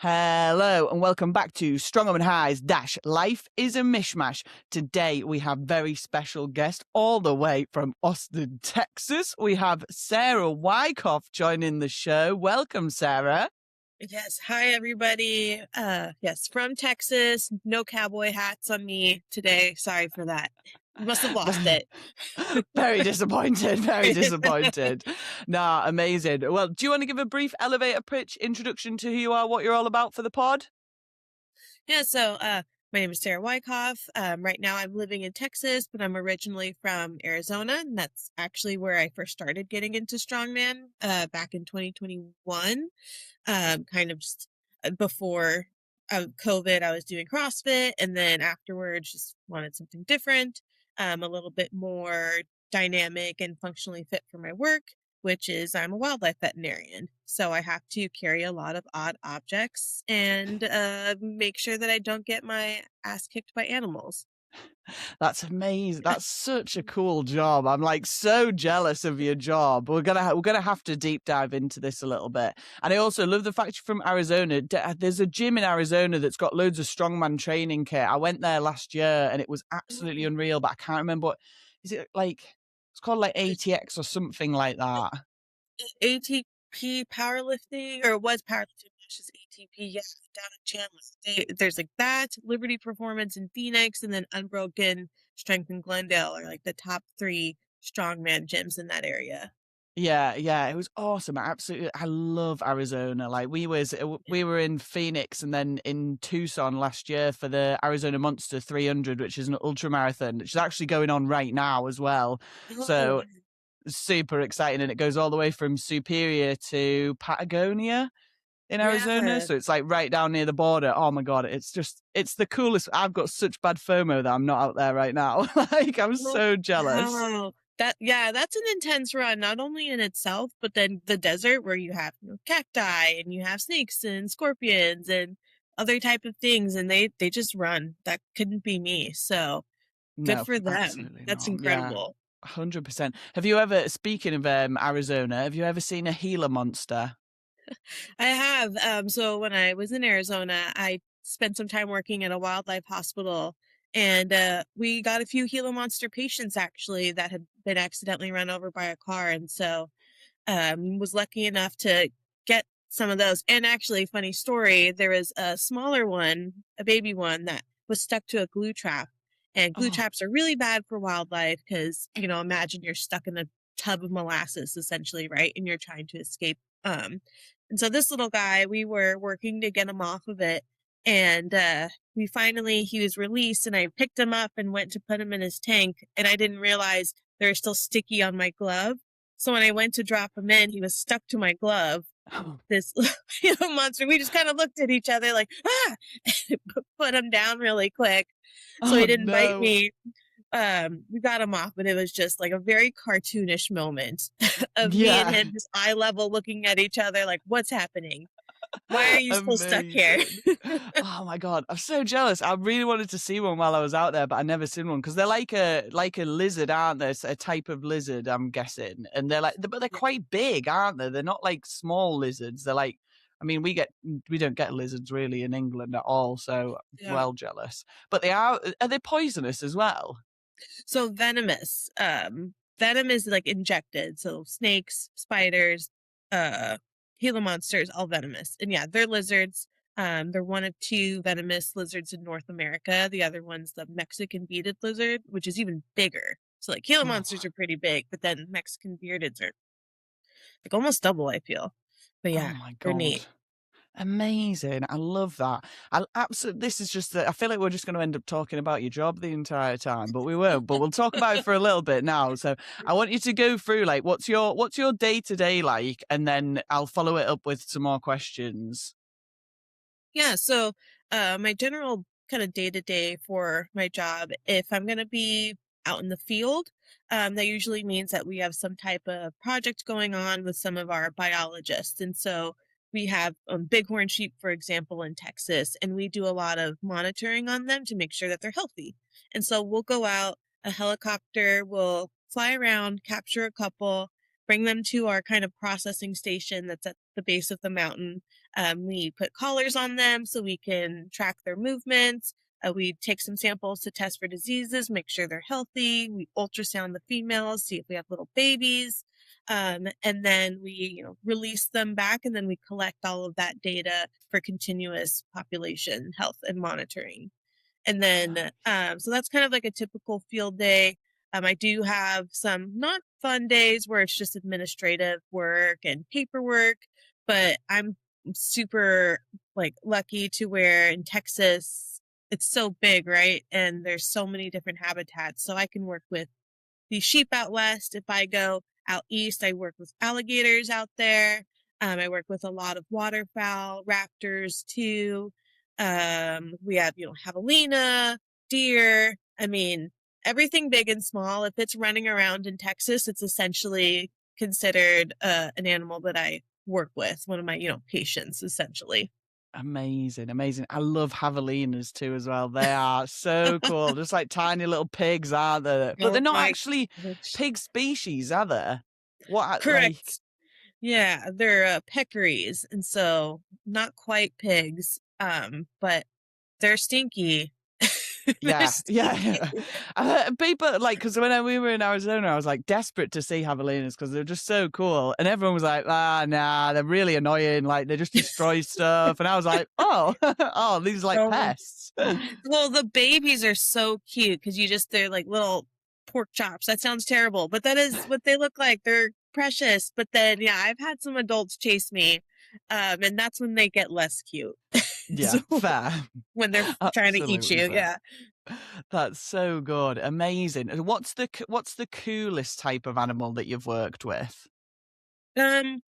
Hello and welcome back to Strongwoman High's Life is a Mishmash. Today we have very special guest all the way from Austin, Texas. We have Sara Wyckoff joining the show. Welcome, Sara. Yes. Hi, everybody. Yes, from Texas. No cowboy hats on me today. Sorry for that. Must have lost it. Very disappointed. Very disappointed. Nah, amazing. Well, do you want to give a brief elevator pitch introduction to who you are, what you're all about for the pod? Yeah. So, my name is Sara Wyckoff. Right now I'm living in Texas, but I'm originally from Arizona. And that's actually where I first started getting into Strongman, back in 2021. Kind of just before COVID, I was doing CrossFit, and then afterwards just wanted something different, a little bit more dynamic and functionally fit for my work, which is I'm a wildlife veterinarian. So I have to carry a lot of odd objects and make sure that I don't get my ass kicked by animals. That's amazing. That's such a cool job. I'm like so jealous of your job. We're gonna have to deep dive into this a little bit. And I also love the fact you're from Arizona. There's a gym in Arizona that's got loads of strongman training kit. I went there last year and it was absolutely unreal. But I can't remember what is it like. It's called like ATX or something like that. ATP powerlifting, or was powerlifting, which is ATP, yes, down in Chandler. There's like that, Liberty Performance in Phoenix, and then Unbroken Strength in Glendale are like the top 3 strongman gyms in that area. Yeah, it was awesome. I love Arizona. Like we were in Phoenix and then in Tucson last year for the Arizona Monster 300, which is an ultra marathon, which is actually going on right now as well. Oh, So super exciting, and it goes all the way from Superior to Patagonia in Arizona. yeah. So it's like right down near the border. Oh my God, it's the coolest. I've got such bad FOMO that I'm not out there right now. Like I'm Oh, so jealous. wow. That's an intense run, not only in itself, but then the desert where you have cacti and you have snakes and scorpions and other type of things, and they just run. That couldn't be me. So good No, for them. absolutely That's not. Yeah. incredible. 100%. Have you ever, speaking of Arizona, have you ever seen a Gila monster? I have. So when I was in Arizona, I spent some time working at a wildlife hospital, and we got a few Gila monster patients actually that had been accidentally run over by a car, and so was lucky enough to get some of those. And actually, funny story, there was a smaller one, a baby one that was stuck to a glue trap. And glue Oh, traps are really bad for wildlife because, imagine you're stuck in a tub of molasses essentially, right? And you're trying to escape. And so this little guy, we were working to get him off of it. And he was released, and I picked him up and went to put him in his tank. And I didn't realize they were still sticky on my glove. So when I went to drop him in, he was stuck to my glove. oh, This monster. We just kind of looked at each other like, ah, put him down really quick so oh he didn't bite no. me. We got him off, but it was just like a very cartoonish moment of me and Yeah, him just eye level looking at each other like, what's happening? Why are you still stuck here? amazing. Oh my God, I'm so jealous. I really wanted to see one while I was out there, but I never seen one because they're like a lizard, aren't they? It's a type of lizard, I'm guessing, and but they're quite big, aren't they? They're not like small lizards. They're like, I mean, we don't get lizards really in England at all, so Yeah. well jealous. But are they poisonous as well? So venomous. Venom is like injected. So snakes, spiders, uh, Gila monsters, all venomous. And yeah, they're lizards. They're one of 2 venomous lizards in North America. The other one's the Mexican bearded lizard, which is even bigger. So like Gila monsters Oh. are pretty big, but then Mexican beardeds are like almost double, I feel. But Oh yeah, my they're God. neat. Amazing. I love that. I absolutely, this is just, I feel like we're just going to end up talking about your job the entire time, but we won't, but we'll talk about it for a little bit now. So I want you to go through like, what's your day to day like? And then I'll follow it up with some more questions. Yeah, so my general kind of day to day for my job, if I'm going to be out in the field, that usually means that we have some type of project going on with some of our biologists. And so we have bighorn sheep, for example, in Texas, and we do a lot of monitoring on them to make sure that they're healthy. And so we'll go out, a helicopter will fly around, capture a couple, bring them to our kind of processing station that's at the base of the mountain, We put collars on them so we can track their movements. We take some samples to test for diseases, make sure they're healthy. We ultrasound the females, see if we have little babies. And then we, release them back, and then we collect all of that data for continuous population health and monitoring. And then, so that's kind of like a typical field day. I do have some not fun days where it's just administrative work and paperwork, but I'm super like lucky to where in Texas, it's so big, right? And there's so many different habitats. So I can work with the sheep out west. If I go out east, I work with alligators out there. I work with a lot of waterfowl, raptors too. We have, javelina, deer. I mean, everything big and small. If it's running around in Texas, it's essentially considered an animal that I work with, one of my, patients, essentially. Amazing, amazing. I love javelinas too as well. They are so cool. Just like tiny little pigs, aren't they? But they're Oh not my actually gosh. pig species, are they? What, like, Correct. Yeah, they're peccaries, and so not quite pigs, but they're stinky. They're yeah, yeah, stinky. yeah. People like, because we were in Arizona, I was like desperate to see javelinas because they're just so cool, and everyone was like, "Ah, nah, they're really annoying. Like they just destroy stuff." And I was like, "Oh, oh, these are like Oh, pests." well, the babies are so cute because they're like little pork chops. That sounds terrible, but that is what they look like. They're precious. But then, yeah, I've had some adults chase me, and that's when they get less cute. So Yeah, fair. when they're trying to eat Absolutely you, fair. yeah. That's so good. Amazing. And what's the coolest type of animal that you've worked with? Um,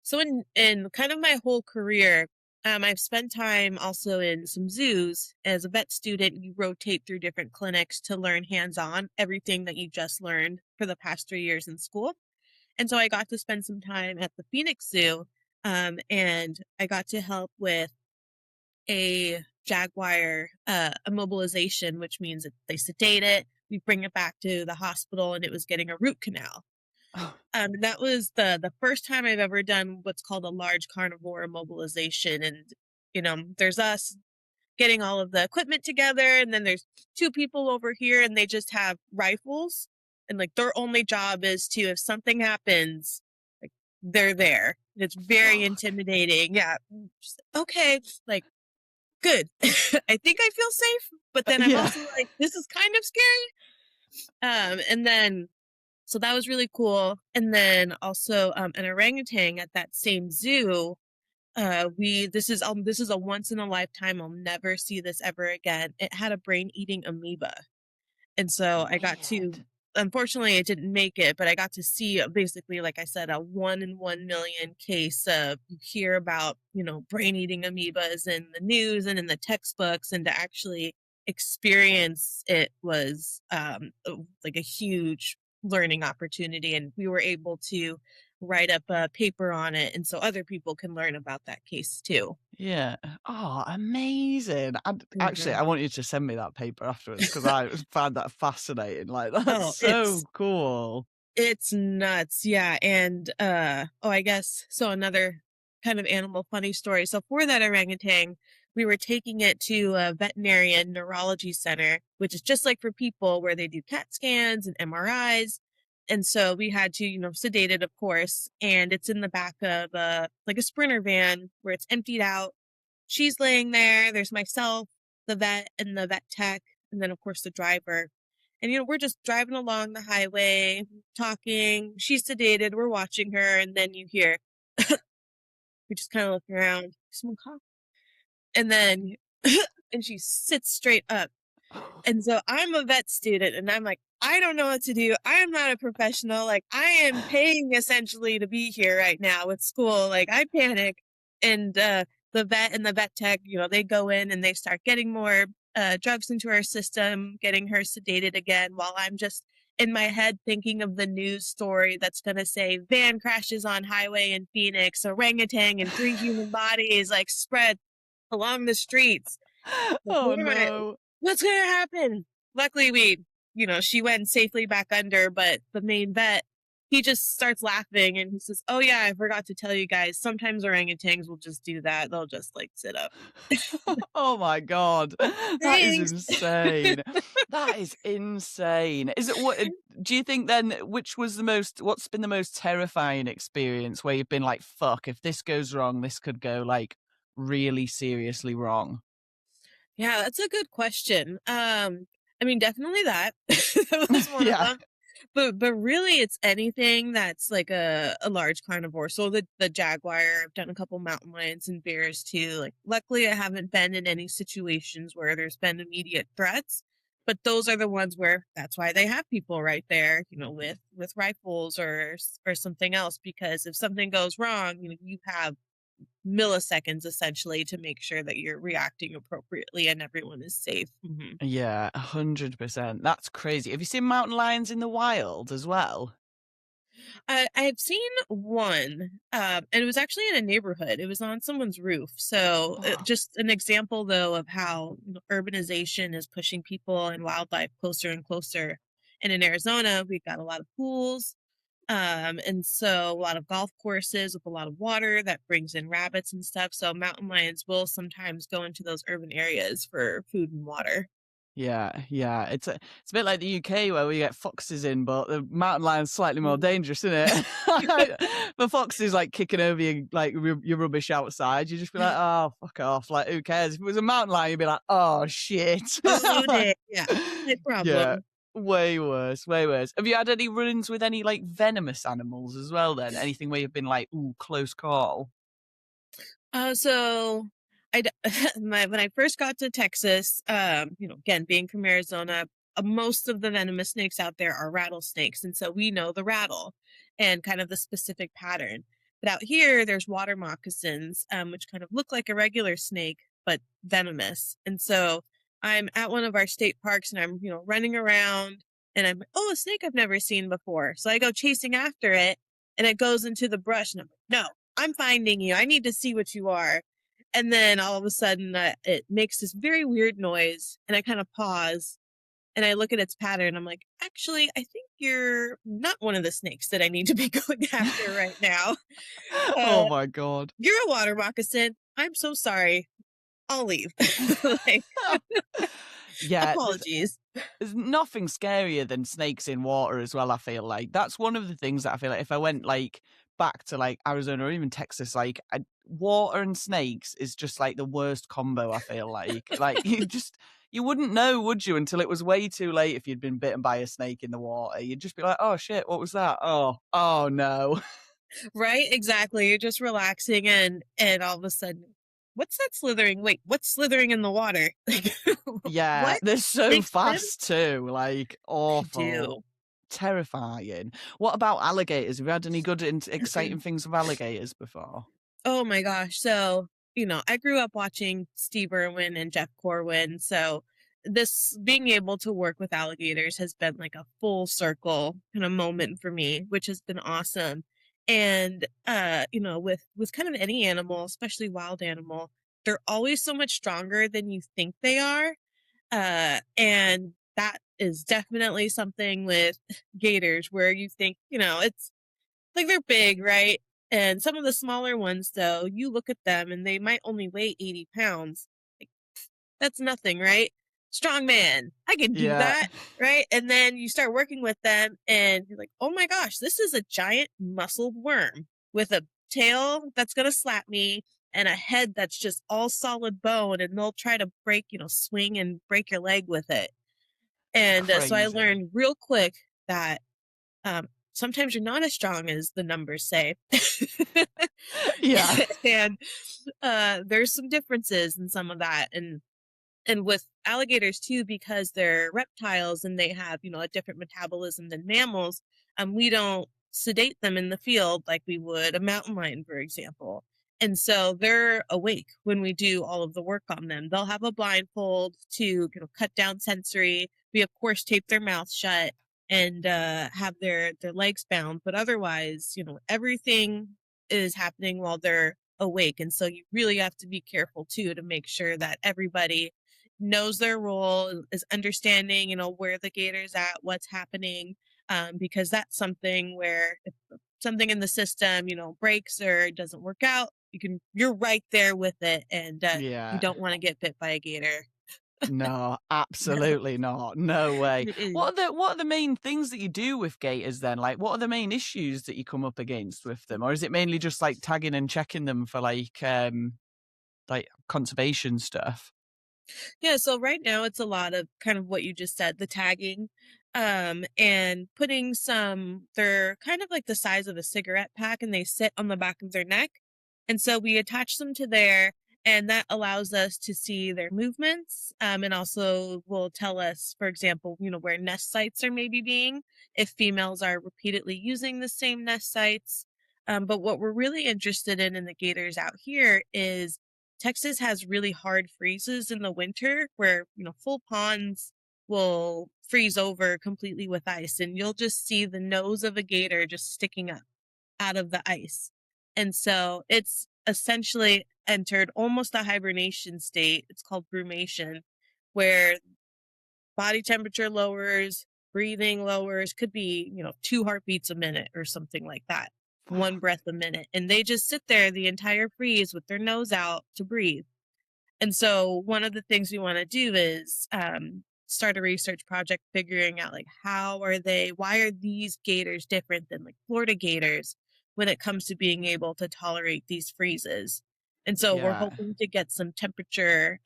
So in kind of my whole career, I've spent time also in some zoos. As a vet student, you rotate through different clinics to learn hands-on everything that you just learned for the past 3 years in school. And so I got to spend some time at the Phoenix Zoo, and I got to help with a jaguar immobilization, which means that they sedate it, we bring it back to the hospital, and it was getting a root canal. That was the first time I've ever done what's called a large carnivore immobilization. And, there's us getting all of the equipment together, and then there's two people over here, and they just have rifles. And like their only job is to, if something happens, like they're there. It's very Fuck. intimidating. Yeah. Just, okay. Like, good. I think I feel safe, but then I'm Yeah. also like, this is kind of scary. And then so that was really cool. And then also an orangutan at that same zoo. This is a once in a lifetime. I'll never see this ever again. It had a brain eating amoeba. And so I got to, Weird. unfortunately it didn't make it, but I got to see basically, like I said, a 1 in 1 million case of, you hear about, brain eating amoebas in the news and in the textbooks, and to actually experience it was like a huge learning opportunity. And we were able to write up a paper on it. And so other people can learn about that case too. Yeah. Oh, amazing. And actually, I Mhm. want you to send me that paper afterwards because I found that fascinating. Like, that's Oh, so cool. it's nuts. Yeah. And I guess so another kind of animal funny story. So for that orangutan, we were taking it to a veterinarian neurology center, which is just like for people, where they do CAT scans and MRIs. And so we had to, sedate it, of course, and it's in the back of like a Sprinter van where it's emptied out. She's laying there. There's myself, the vet, and the vet tech, and then of course the driver. And we're just driving along the highway, talking. She's sedated. We're watching her, and then you hear, we just kind of look around. Someone cough, and then, and she sits straight up. And so I'm a vet student, and I'm like, I don't know what to do. I am not a professional. Like, I am paying essentially to be here right now with school. Like, I panic. And the vet and the vet tech, they go in and they start getting more drugs into her system, getting her sedated again, while I'm just in my head thinking of the news story that's going to say van crashes on highway in Phoenix, orangutan and 3 human bodies like spread along the streets. Like, Oh, what am I? no. What's gonna happen? Luckily, she went safely back under, but the main vet, he just starts laughing and he says, "Oh yeah, I forgot to tell you guys. Sometimes orangutans will just do that. They'll just like sit up." Oh my God. That is Thanks. insane. That is insane. Is it what do you think then what's been the most terrifying experience where you've been like, fuck, if this goes wrong, this could go like really seriously wrong? Yeah, that's a good question. I mean, definitely that. That was one of Yeah. them. But really it's anything that's like a large carnivore. So the jaguar, I've done a couple mountain lions and bears too. Like luckily I haven't been in any situations where there's been immediate threats. But those are the ones where that's why they have people right there, with rifles or something else, because if something goes wrong, you have milliseconds essentially to make sure that you're reacting appropriately and everyone is safe. Yeah, 100%. That's crazy. Have you seen mountain lions in the wild as well? I've seen one, and it was actually in a neighborhood. It was on someone's roof. So, Oh, just an example, though, of how urbanization is pushing people and wildlife closer and closer. And in Arizona, we've got a lot of pools, and so a lot of golf courses with a lot of water that brings in rabbits and stuff. So, mountain lions will sometimes go into those urban areas for food and water. yeah, yeah. It's a bit like the UK where we get foxes in, but the mountain lion's slightly more Mm. dangerous, isn't it? The fox is like kicking over your rubbish outside. You just be like, oh, fuck off. Like, who cares? If it was a mountain lion, you'd be like, oh shit. Oh, yeah, no Yeah. problem. Way worse, way worse. Have you had any run-ins with any like venomous animals as well then? Anything where you've been like, ooh, close call? So when I first got to Texas, again, being from Arizona, most of the venomous snakes out there are rattlesnakes. And so we know the rattle and kind of the specific pattern. But out here, there's water moccasins, which kind of look like a regular snake, but venomous. And so I'm at one of our state parks and I'm, running around and I'm, oh, a snake I've never seen before. So I go chasing after it and it goes into the brush and I'm like, no, I'm finding you. I need to see what you are. And then all of a sudden, it makes this very weird noise, and I kind of pause and I look at its pattern. I'm like, actually, I think you're not one of the snakes that I need to be going after right now. Oh Uh, my God. you're a water moccasin. I'm so sorry. I'll leave. Like, Yeah, apologies. there's nothing scarier than snakes in water as well, I feel like. That's one of the things that I feel like if I went, like, back to, like, Arizona or even Texas, like, water and snakes is just, like, the worst combo, I feel like. Like, you wouldn't know, would you, until it was way too late if you'd been bitten by a snake in the water. You'd just be like, "Oh, shit, what was that? Oh, no." Right? Exactly. You're just relaxing and all of a sudden, what's that slithering? Wait, what's slithering in the water? Like, Yeah, what? they're so Snakes swim? fast too, like, They awful. do. Terrifying. What about alligators? Have you had any good exciting things with alligators before? Oh my gosh. So, I grew up watching Steve Irwin and Jeff Corwin. So, this being able to work with alligators has been like a full circle kind of moment for me, which has been awesome. And with kind of any animal, especially wild animal, they're always so much stronger than you think they are. And that is definitely something with gators where you think, it's like they're big, right? And some of the smaller ones, though, you look at them and they might only weigh 80 pounds. Like, that's nothing, right? Strongman, I can do Yeah, that, right? And then you start working with them and you're like, oh my gosh, this is a giant muscled worm with a tail that's going to slap me and a head that's just all solid bone. And they'll try to swing and break your leg with it. And so I crazy. learned real quick that sometimes you're not as strong as the numbers say. Yeah, And there's some differences in some of that. And with alligators too, because they're reptiles and they have, a different metabolism than mammals, we don't sedate them in the field like we would a mountain lion, for example. And so they're awake when we do all of the work on them. They'll have a blindfold to cut down sensory. We of course tape their mouth shut and have their legs bound, but otherwise, everything is happening while they're awake. And so you really have to be careful too to make sure that everybody knows their role, is understanding, where the gator's at, what's happening. because that's something where if something in the system, breaks or doesn't work out, you're right there with it, and you Yeah. don't want to get bit by a gator. No, No. absolutely not. No way. Mm-mm. What are the main things that you do with gators then? Like, what are the main issues that you come up against with them? Or is it mainly just like tagging and checking them for like conservation stuff? Yeah, so right now it's a lot of kind of what you just said, the tagging, and putting they're kind of like the size of a cigarette pack and they sit on the back of their neck. And so we attach them to there, and that allows us to see their movements, and also will tell us, for example, where nest sites are maybe being, if females are repeatedly using the same nest sites. But what we're really interested in the gators out here is Texas has really hard freezes in the winter where, full ponds will freeze over completely with ice, and you'll just see the nose of a gator just sticking up out of the ice. And so it's essentially entered almost a hibernation state. It's called brumation, where body temperature lowers, breathing lowers, could be, 2 heartbeats a minute or something like that, one breath a minute. And they just sit there the entire freeze with their nose out to breathe. And so one of the things we want to do is start a research project figuring out, like, why are these gators different than like Florida gators when it comes to being able to tolerate these freezes. And so we're Yeah. hoping to get some temperature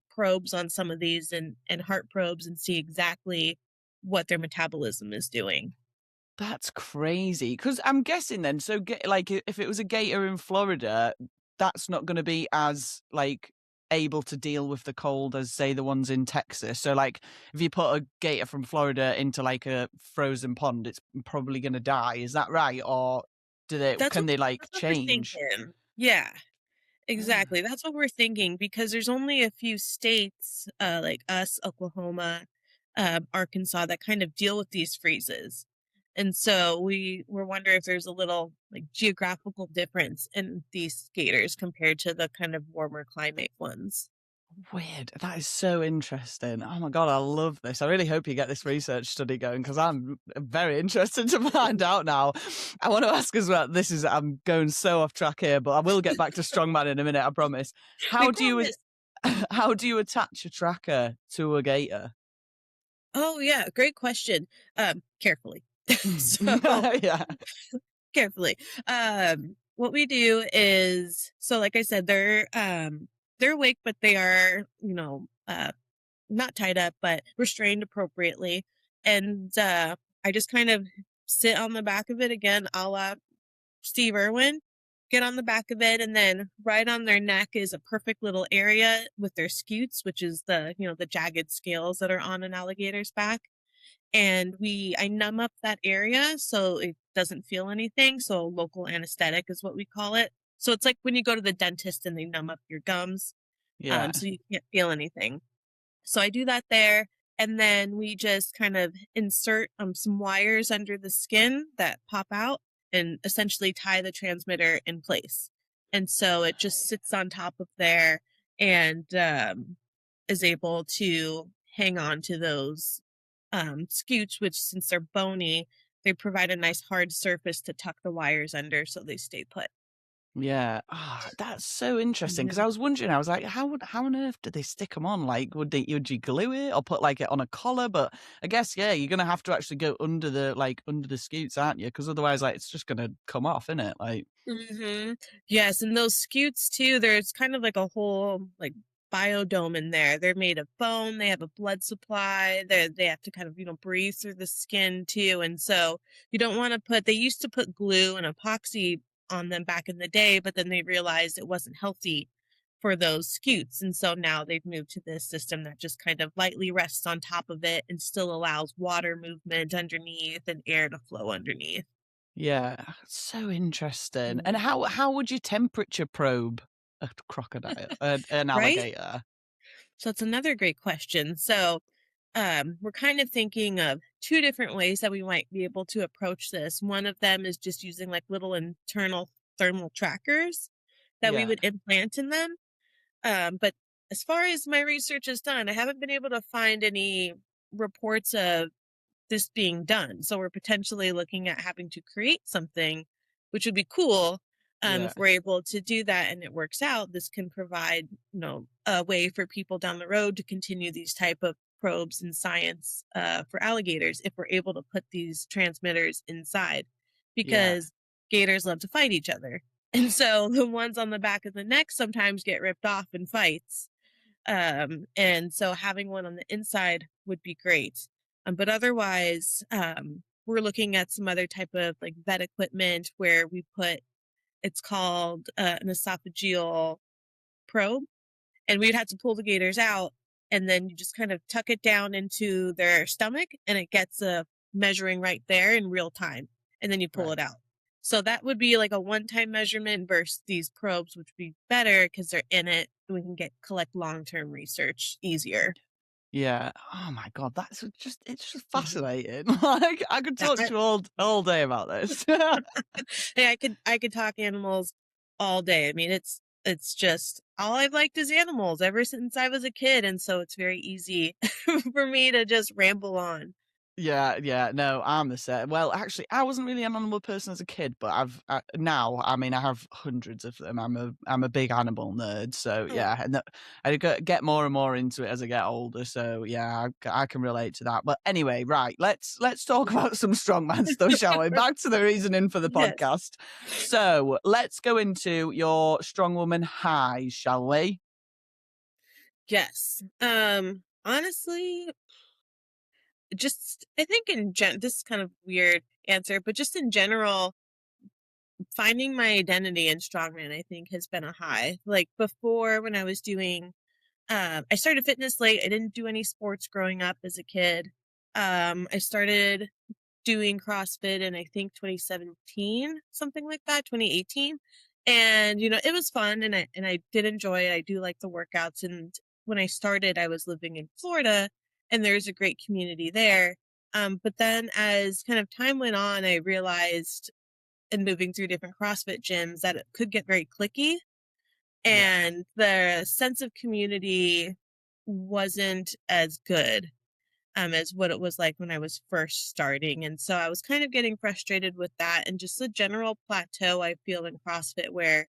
probes on some of these, and heart probes, and see exactly what their metabolism is doing. That's crazy. Because 'cause I'm guessing then, so like if it was a gator in Florida, that's not gonna be as like able to deal with the cold as say the ones in Texas. So like if you put a gator from Florida into like a frozen pond, it's probably gonna die. Is that right? Or That's can what they like that's what we're change? thinking. Yeah. Ah, Exactly. That's what we're thinking, because there's only a few states, like us, Oklahoma, Arkansas, that kind of deal with these freezes. And so we're wondering if there's a little like geographical difference in these skaters compared to the kind of warmer climate ones. weird. That is so interesting. Oh my God, I love this. I really hope you get this research study going because I'm very interested to find out now. I want to ask as well. I'm going so off track here, but I will get back to Strongman in a minute, I promise. We How do you, promise. how do you attach a tracker to a gator? Oh yeah, great question. Carefully. So Yeah. carefully. What we do is, so like I said, they're awake, but they are, not tied up, but restrained appropriately. And I just kind of sit on the back of it again, a la Steve Irwin. Get on the back of it, and then right on their neck is a perfect little area with their scutes, which is the jagged scales that are on an alligator's back. And I numb up that area so it doesn't feel anything. So local anesthetic is what we call it. So it's like when you go to the dentist and they numb up your gums, Yeah. so you can't feel anything. So I do that there. And then we just kind of insert some wires under the skin that pop out and essentially tie the transmitter in place. And so it just sits on top of there, and is able to hang on to those scoots, which, since they're bony, they provide a nice hard surface to tuck the wires under so they stay put. Yeah. Ah, that's so interesting because Yeah. I was wondering, I was like, how on earth do they stick them on? Like, would you glue it or put like it on a collar? But I guess, yeah, you're gonna have to actually go under the scoots, aren't you? Because otherwise, like, it's just gonna come off, isn't it? Like, Yes, and those scutes too, there's kind of like a whole like biodome in there. They're made of bone, they have a blood supply, they have to kind of, breathe through the skin too. And so you don't want to they used to put glue and epoxy on them back in the day, but then they realized it wasn't healthy for those scutes. And so now they've moved to this system that just kind of lightly rests on top of it and still allows water movement underneath and air to flow underneath. yeah, so interesting. And Mhm. how would you temperature probe a crocodile, an Right? alligator? So that's another great question. So, we're kind of thinking of two different ways that we might be able to approach this. One of them is just using like little internal thermal trackers that we Yeah. would implant in them. But as far as my research is done, I haven't been able to find any reports of this being done. So we're potentially looking at having to create something, which would be cool. Yeah. If we're able to do that and it works out, this can provide, a way for people down the road to continue these type of probes in science for alligators if we're able to put these transmitters inside, Yeah. because gators love to fight each other. And so the ones on the back of the neck sometimes get ripped off in fights. And so having one on the inside would be great. But otherwise, we're looking at some other type of like vet equipment where we put, it's called an esophageal probe, and we'd have to pull the gators out, and then you just kind of tuck it down into their stomach, and it gets a measuring right there in real time, and then you pull Right. it out. So that would be like a one-time measurement versus these probes, which would be better because they're in it, and we can collect long-term research easier. Yeah. Oh my God, it's just Mhm. fascinating. Like I could Yeah, talk to you all day about this. hey, I could talk animals all day. I mean, it's just all I've liked is animals ever since I was a kid, and so it's very easy for me to just ramble on. Yeah, yeah, no, I'm the same. Well, actually, I wasn't really an animal person as a kid, but now, I mean, I have hundreds of them. I'm a big animal nerd, so Oh, yeah, and I get more and more into it as I get older. So yeah, I can relate to that. But anyway, right, let's talk about some strongman stuff, shall we? Back to the reasoning for the yes. podcast. So let's go into your strong woman highs, shall we? Yes. Honestly, just I think this is kind of weird answer, but just in general, finding my identity in strongman, I think, has been a high. Like before, when I was doing, I started fitness late. I didn't do any sports growing up as a kid. I started doing CrossFit in I think 2017, something like that, 2018. And it was fun, and I did enjoy it. I do like the workouts, and when I started I was living in Florida, and there's a great community there. But then as kind of time went on, I realized in moving through different CrossFit gyms that it could get very cliquey, Yeah, and the sense of community wasn't as good as what it was like when I was first starting. And so I was kind of getting frustrated with that, and just the general plateau I feel in CrossFit, where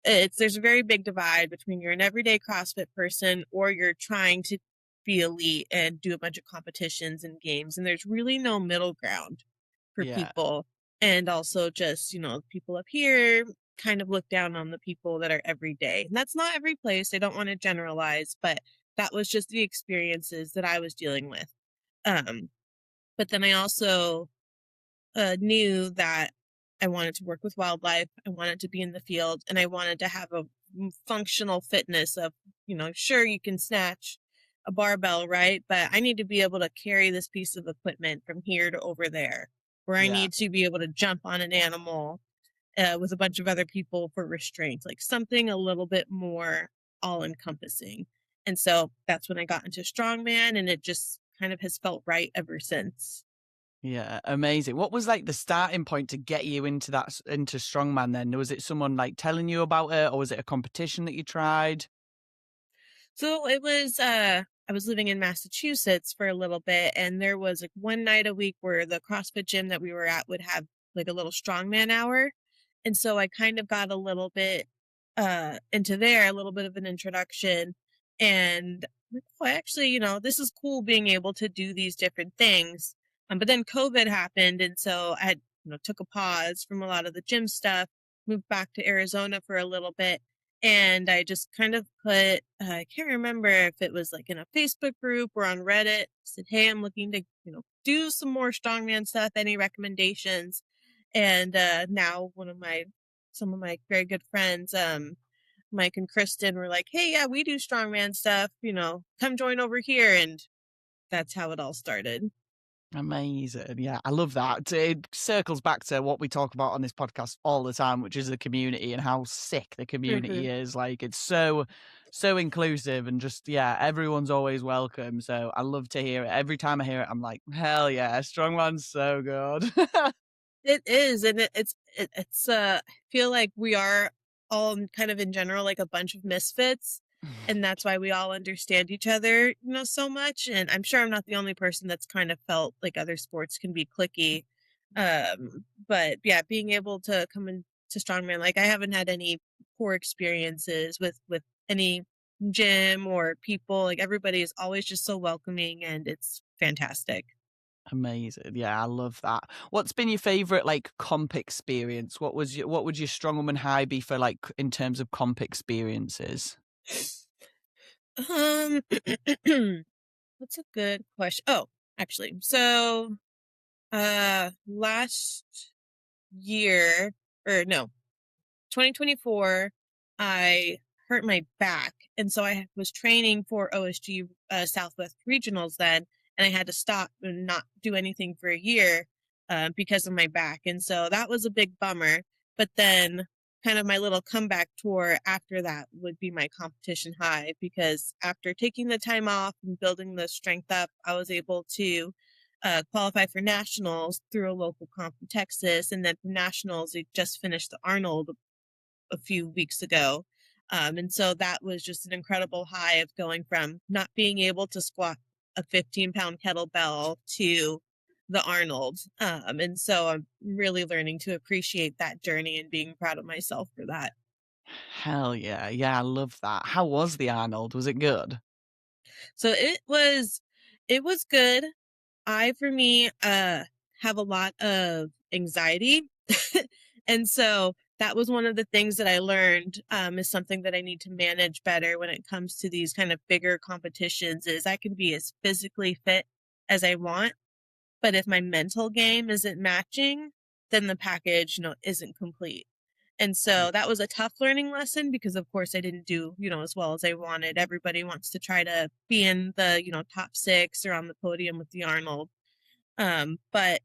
there's a very big divide between you're an everyday CrossFit person or you're trying to be elite and do a bunch of competitions and games. And there's really no middle ground for yeah. people. And also just, people up here kind of look down on the people that are everyday. And that's not every place. I don't want to generalize, but that was just the experiences that I was dealing with. Um, but then I also knew that I wanted to work with wildlife. I wanted to be in the field, and I wanted to have a functional fitness of, sure, you can snatch a barbell, right? But I need to be able to carry this piece of equipment from here to over there, or I Yeah. need to be able to jump on an animal with a bunch of other people for restraint, like something a little bit more all encompassing. And so that's when I got into strongman, and it just kind of has felt right ever since. Yeah, amazing. What was like the starting point to get you into into strongman then? Was it someone like telling you about it, or was it a competition that you tried? So it was I was living in Massachusetts for a little bit, and there was like one night a week where the CrossFit gym that we were at would have like a little strongman hour. And so I kind of got a little bit into there, a little bit of an introduction, and I'm like, oh, actually, this is cool being able to do these different things. But then COVID happened, and so I had, took a pause from a lot of the gym stuff, moved back to Arizona for a little bit, and I just kind of put, I can't remember if it was like in a Facebook group or on Reddit, said, hey, I'm looking to, do some more strongman stuff. Any recommendations? And now some of my very good friends, Mike and Kristen, were like, hey, yeah, we do strongman stuff, come join over here. And that's how it all started. Amazing. Yeah, I love that. It circles back to what we talk about on this podcast all the time, which is the community and how sick the community Hmm. is. Like it's so inclusive and just yeah, everyone's always welcome. So I love to hear it. Every time I hear it, I'm like, hell yeah, Strongman's so good. It is, and it's I feel like we are all kind of in general like a bunch of misfits, And that's why we all understand each other, so much. And I'm sure I'm not the only person that's kind of felt like other sports can be clicky. But yeah, being able to come into strongman, like I haven't had any poor experiences with any gym or people. Like everybody is always just so welcoming and it's fantastic. Amazing. Yeah, I love that. What's been your favorite like comp experience? What would your strongwoman high be for like in terms of comp experiences? Um, That's a good question. Oh, actually, so last year, or no, 2024, I hurt my back. And so I was training for OSG Southwest Regionals then, and I had to stop and not do anything for a year because of my back. And so that was a big bummer. But then, kind of my little comeback tour after that would be my competition high because after taking the time off and building the strength up, I was able to qualify for nationals through a local comp in Texas. And then from nationals, I just finished the Arnold a few weeks ago. And so that was just an incredible high of going from not being able to squat a 15-pound kettlebell to the Arnold. And so I'm really learning to appreciate that journey and being proud of myself for that. Hell yeah. Yeah, I love that. How was the Arnold? Was it good? So it was good. I, for me, have a lot of anxiety. And so that was one of the things that I learned is something that I need to manage better when it comes to these kind of bigger competitions is I can be as physically fit as I want, but if my mental game isn't matching, then the package, isn't complete. And so that was a tough learning lesson because of course I didn't do, as well as I wanted. Everybody wants to try to be in the, top 6 or on the podium with the Arnold. But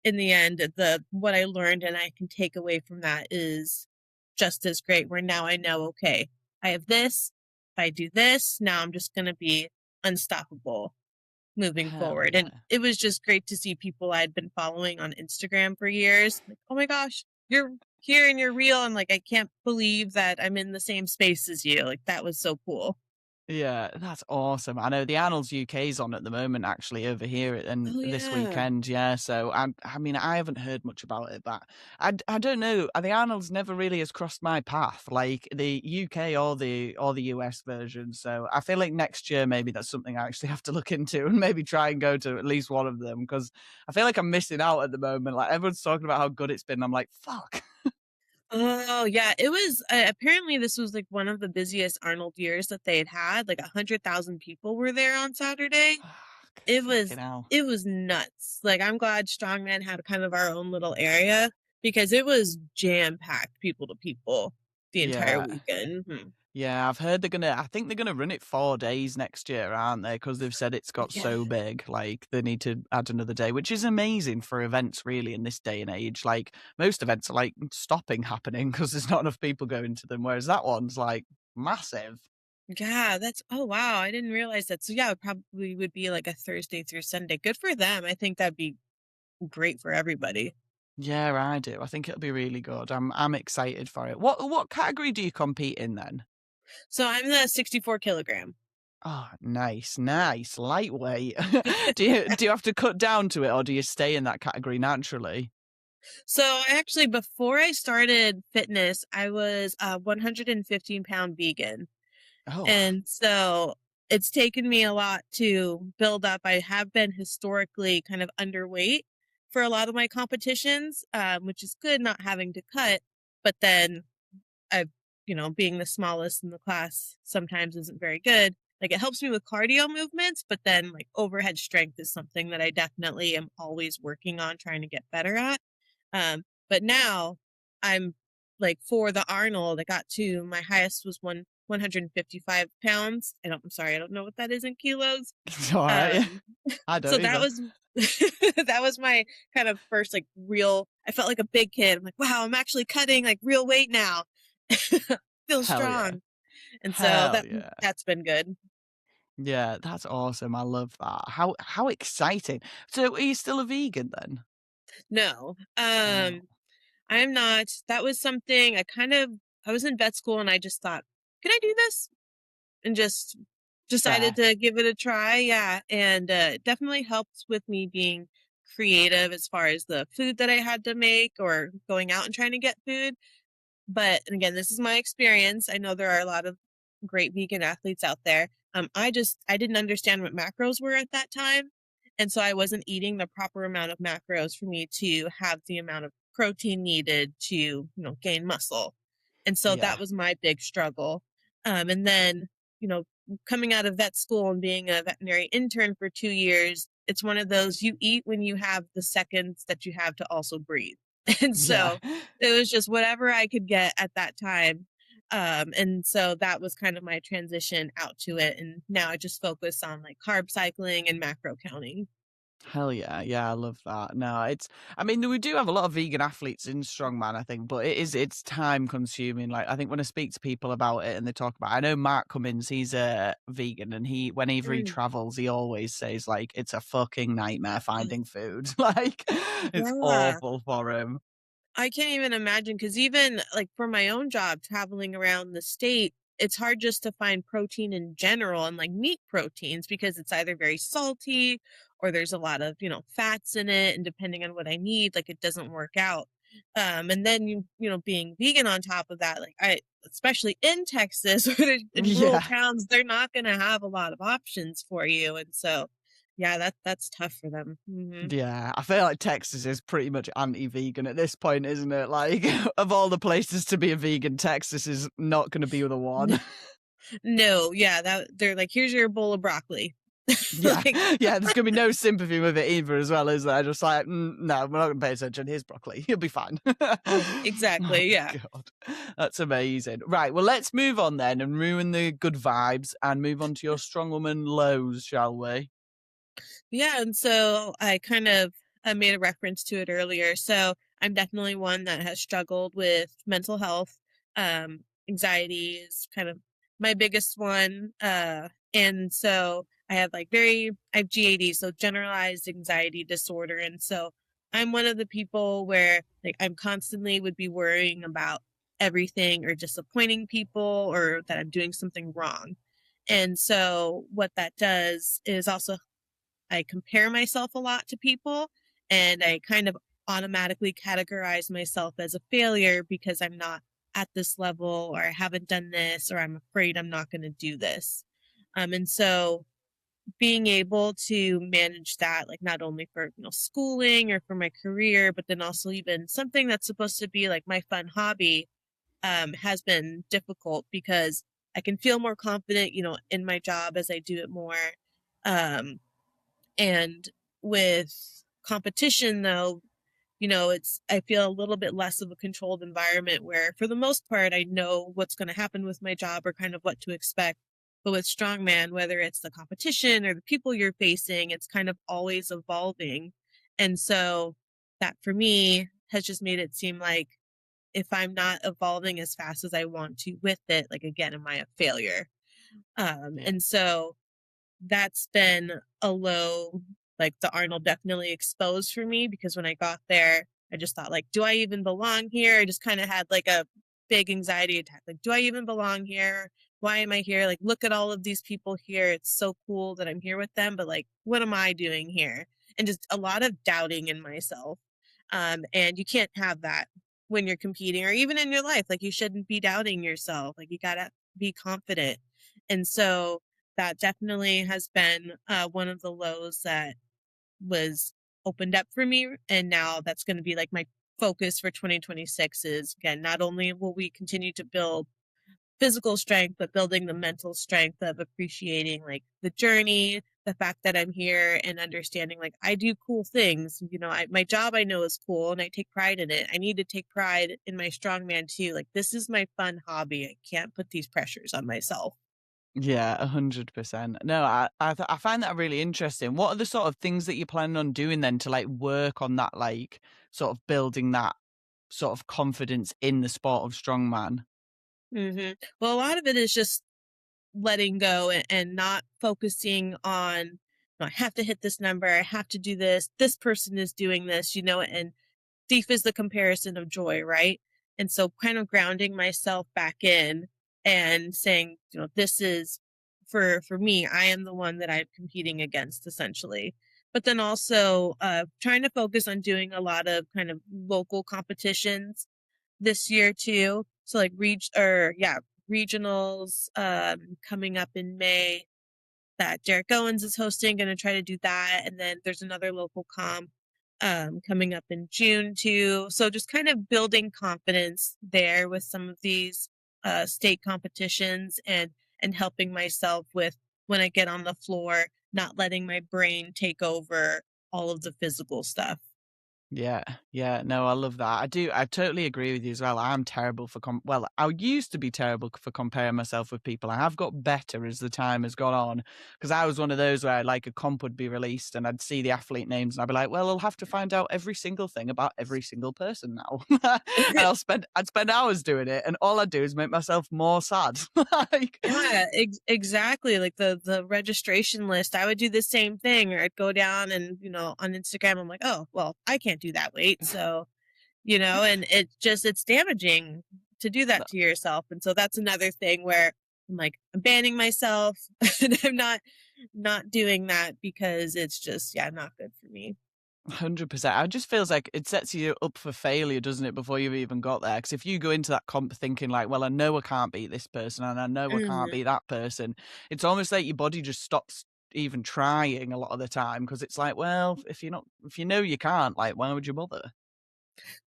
in the end, the what I learned and I can take away from that is just as great. Where now I know, okay, I have this. If I do this, now I'm just going to be unstoppable moving Hell forward. And yeah. it was just great to see people I'd been following on Instagram for years. Like, oh my gosh, you're here and you're real. And like, I can't believe that I'm in the same space as you. Like, that was so cool. Yeah, that's awesome. I know the Arnold's UK's on at the moment, actually, over here and Oh, this yeah. weekend. Yeah, so I mean, I haven't heard much about it, but I don't know. The Arnold's never really has crossed my path, like the UK or the US version. So I feel like next year maybe that's something I actually have to look into and maybe try and go to at least one of them because I feel like I'm missing out at the moment. Like everyone's talking about how good it's been. I'm like, fuck. Oh, yeah, it was apparently this was like one of the busiest Arnold years that they had. Like 100,000 people were there on Saturday. It Fucking was hell. it was nuts. Like I'm glad Strongman had kind of our own little area because it was jam-packed people to people the entire Yeah. weekend. Mhm. Yeah, I've heard I think they're gonna run it 4 days next year, aren't they? Because 'Cause they've said it's got Yeah. so big, like, they need to add another day, which is amazing for events really in this day and age. Like, most events are, like, stopping happening because there's not enough people going to them, whereas that one's, like, massive. Yeah, that's oh wow, I didn't realize that. So yeah, it probably would be like a Thursday through Sunday. Good for them. I think that'd be great for everybody. Yeah, I do. I think it'll be really good. I'm excited for it. What category do you compete in then? So I'm the 64 kilogram. Oh, nice, nice, lightweight. Do you have to cut down to it, or do you stay in that category naturally? So actually, before I started fitness, I was a 115-pound vegan. Oh, And so it's taken me a lot to build up. I have been historically kind of underweight for a lot of my competitions, which is good not having to cut. But then I've, being the smallest in the class sometimes isn't very good. Like it helps me with cardio movements, but then like overhead strength is something that I definitely am always working on trying to get better at. But now I'm like for the Arnold, I got to my highest was 155 pounds. I'm sorry, I don't know what that is in kilos. it's alright. Um, I so don't that either. was that was my kind of first like real. I felt like a big kid. I'm like, wow, I'm actually cutting like real weight now. Feel Hell yeah. strong, and so Hell yeah. that's been good. Yeah, that's awesome. I love that. How exciting. So are you still a vegan then? No, Oh. I'm not. That was something I was in vet school and I just thought, can I do this? and just decided Fair. to give it a try. Yeah. And it definitely helped with me being creative as far as the food that I had to make or going out and trying to get food. But and again, this is my experience. I know there are a lot of great vegan athletes out there. I didn't understand what macros were at that time. And so I wasn't eating the proper amount of macros for me to have the amount of protein needed to, gain muscle. And so Yeah. that was my big struggle. And then, you know, coming out of vet school and being a veterinary intern for 2 years, it's one of those you eat when you have the seconds that you have to also breathe. And Yeah. so it was just whatever I could get at that time. And so that was kind of my transition out to it. And now I just focus on like carb cycling and macro counting. Hell yeah. Yeah, I love that. No, I mean, we do have a lot of vegan athletes in Strongman, I think, but it's time consuming. Like, I think when I speak to people about it and they talk about, I know Mark Cummins, he's a vegan, and whenever he Mm. travels, he always says, like, it's a fucking nightmare Oh, finding food. Like, it's yeah. awful for him. I can't even imagine because even like for my own job traveling around the state, it's hard just to find protein in general and like meat proteins because it's either very salty or there's a lot of, fats in it. And depending on what I need, like it doesn't work out. And then being vegan on top of that, like especially in Texas or in rural Yeah. towns, they're not going to have a lot of options for you. And so, yeah, that's tough for them. Yeah, I feel like Texas is pretty much anti-vegan at this point, isn't it? Like, of all the places to be a vegan, Texas is not going to be the one. No, yeah, that they're like, "Here's your bowl of broccoli." Yeah, Like, yeah, there's gonna be no sympathy with it either as well, is there? Just like, no, we're not gonna pay attention. Here's broccoli. You'll be fine." Oh, exactly, yeah. God. That's amazing. Right, well, let's move on then and ruin the good vibes and move on to your strong woman lows, shall we? Yeah, and so I made a reference to it earlier. So I'm definitely one that has struggled with mental health. Anxiety is kind of my biggest one. And so I have GAD, so generalized anxiety disorder. And so I'm one of the people where like I'm constantly would be worrying about everything or disappointing people or that I'm doing something wrong. And so what that does is also I compare myself a lot to people and I kind of automatically categorize myself as a failure because I'm not at this level or I haven't done this or I'm afraid I'm not going to do this. And so being able to manage that, like not only for schooling or for my career, but then also even something that's supposed to be like my fun hobby, has been difficult because I can feel more confident, in my job as I do it more. Um, and with competition, though, I feel a little bit less of a controlled environment where, for the most part, I know what's going to happen with my job or kind of what to expect. But with Strongman, whether it's the competition or the people you're facing, it's kind of always evolving. And so that for me has just made it seem like if I'm not evolving as fast as I want to with it, like again, am I a failure? Yeah. And so that's been a low, like the Arnold definitely exposed for me because when I got there, I just thought like, do I even belong here? I just kind of had like a big anxiety attack. Like, do I even belong here? Why am I here? Like, look at all of these people here. It's so cool that I'm here with them, but like, what am I doing here? And just a lot of doubting in myself. And you can't have that when you're competing or even in your life. Like, you shouldn't be doubting yourself. Like, you gotta be confident. And so that definitely has been one of the lows that was opened up for me. And now that's going to be like my focus for 2026 is again, not only will we continue to build physical strength, but building the mental strength of appreciating like the journey, the fact that I'm here and understanding like I do cool things. My job I know is cool and I take pride in it. I need to take pride in my strongman too. Like this is my fun hobby. I can't put these pressures on myself. Yeah, 100%. No, I find that really interesting. What are the sort of things that you're planning on doing then to like work on that, like sort of building that sort of confidence in the sport of strongman? Well, a lot of it is just letting go and not focusing on, I have to hit this number. I have to do this. This person is doing this, and thief is the comparison of joy, right? And so kind of grounding myself back in and saying, this is for me, I am the one that I'm competing against essentially. But then also trying to focus on doing a lot of kind of local competitions this year too. So like regionals coming up in May that Derek Owens is hosting, going to try to do that. And then there's another local comp coming up in June too. So just kind of building confidence there with some of these state competitions and helping myself with when I get on the floor, not letting my brain take over all of the physical stuff. Yeah, yeah, no, I love that. I do. I totally agree with you as well. I'm terrible for well, I used to be terrible for comparing myself with people. I have got better as the time has gone on because I was one of those where like a comp would be released and I'd see the athlete names and I'd be like, well, I'll have to find out every single thing about every single person now, and I'd spend hours doing it, and all I'd do is make myself more sad. Like, Yeah, exactly. Like the registration list, I would do the same thing, or I'd go down and, on Instagram, I'm like, oh, well, I can't do that weight. So, and it's damaging to do that to yourself. And so that's another thing where I'm like, I'm banning myself and I'm not doing that because it's just, yeah, not good for me. 100%. It just feels like it sets you up for failure, doesn't it, before you've even got there? Because if you go into that comp thinking like, well, I know I can't beat this person and I know I can't Hmm. beat that person, it's almost like your body just stops even trying a lot of the time because it's like, well, if you know you can't, like, why would you bother?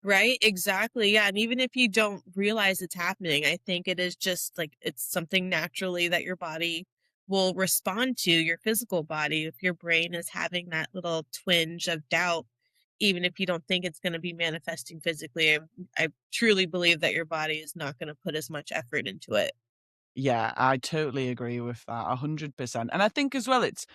Right? Exactly. Yeah. And even if you don't realize it's happening, I think it is just like it's something naturally that your body will respond to, your physical body. If your brain is having that little twinge of doubt, even if you don't think it's going to be manifesting physically, I truly believe that your body is not going to put as much effort into it. Yeah, I totally agree with that 100%. And I think as well it's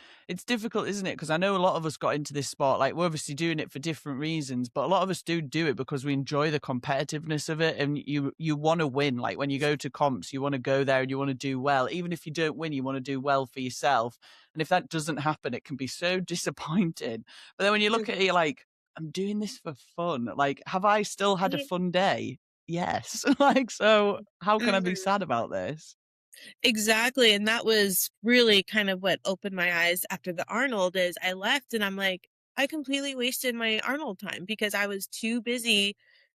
difficult, isn't it? Because I know a lot of us got into this sport, like we're obviously doing it for different reasons, but a lot of us do it because we enjoy the competitiveness of it and you want to win. Like when you go to comps, you want to go there and you want to do well. Even if you don't win, you want to do well for yourself. And if that doesn't happen, it can be so disappointing. But then when you look at it, you're like, I'm doing this for fun. Like, have I still had a fun day? Yes. Like, so how can I be Mhm. sad about this? Exactly, and that was really kind of what opened my eyes after the Arnold is I left and I'm like, I completely wasted my Arnold time because I was too busy,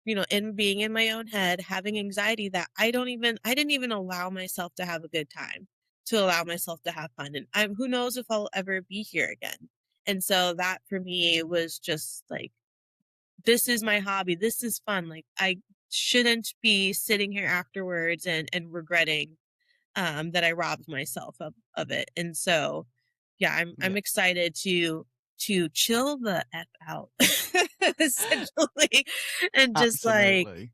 in being in my own head, having anxiety that I didn't even allow myself to have a good time, to allow myself to have fun. And who knows if I'll ever be here again. And so that for me was just like, this is my hobby. This is fun. Like I shouldn't be sitting here afterwards and regretting that I robbed myself of it. And so, yeah, I'm Yeah, excited to chill the F out essentially and just like, absolutely.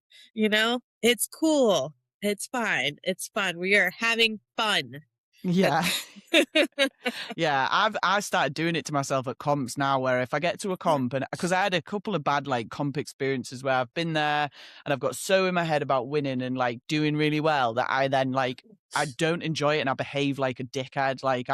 it's cool. It's fine. It's fun. We are having fun. Yeah. That's Yeah, I started doing it to myself at comps now, where if I get to a comp and because I had a couple of bad like comp experiences where I've been there and I've got so in my head about winning and like doing really well that I then like I don't enjoy it and I behave like a dickhead. Like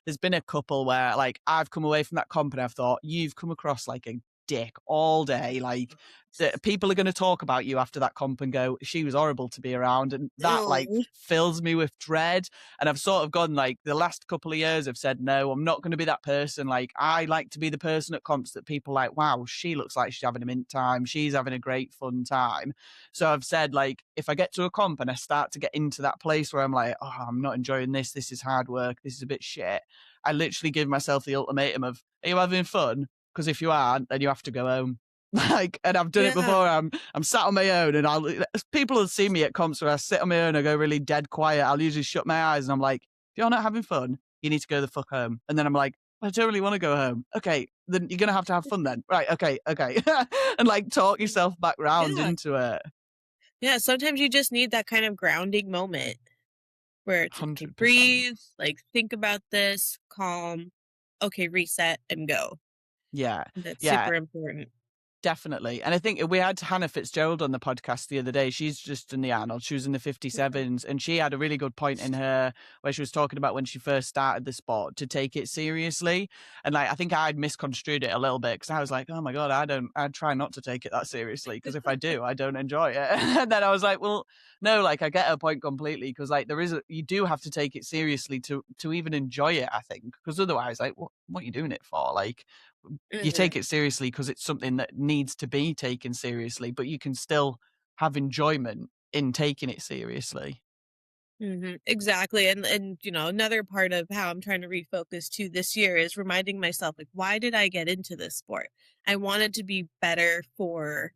there's been a couple where like I've come away from that comp and I've thought you've come across like a dick all day. Like that people are going to talk about you after that comp and go, she was horrible to be around, and that like oh, fills me with dread. And I've sort of gone like the last couple of years I've said, no, I'm not going to be that person. Like I like to be the person at comps that people like, wow, she looks like she's having a mint time. She's having a great fun time. So I've said like, if I get to a comp and I start to get into that place where I'm like, oh, I'm not enjoying this. This is hard work. This is a bit shit. I literally give myself the ultimatum of, are you having fun? Because if you aren't, then you have to go home. Like, and I've done it yeah. before. I'm sat on my own, and people will see me at comps where I sit on my own. I go really dead quiet. I'll usually shut my eyes, and I'm like, if you're not having fun, you need to go the fuck home. And then I'm like, I don't really want to go home. Okay, then you're gonna have fun then. Right? Okay, okay, and like talk yourself back round Yeah. into it. Yeah. Sometimes you just need that kind of grounding moment where it's like, okay, 100%. breathe, like think about this, calm, okay, reset and go. Yeah, That's yeah. super important. Definitely. And I think we had Hannah Fitzgerald on the podcast the other day. She's just in the Arnold. She was in the 57s, and she had a really good point in her where she was talking about when she first started the sport to take it seriously. And like, I think I'd misconstrued it a little bit because I was like, oh my God, I'd try not to take it that seriously because if I do, I don't enjoy it. And then I was like, well, no, like I get her point completely because like you do have to take it seriously to even enjoy it, I think, because otherwise, like, what are you doing it for? Like, you take it seriously because it's something that needs to be taken seriously, but you can still have enjoyment in taking it seriously. Exactly. And another part of how I'm trying to refocus too this year is reminding myself, like, why did I get into this sport? I wanted to be better for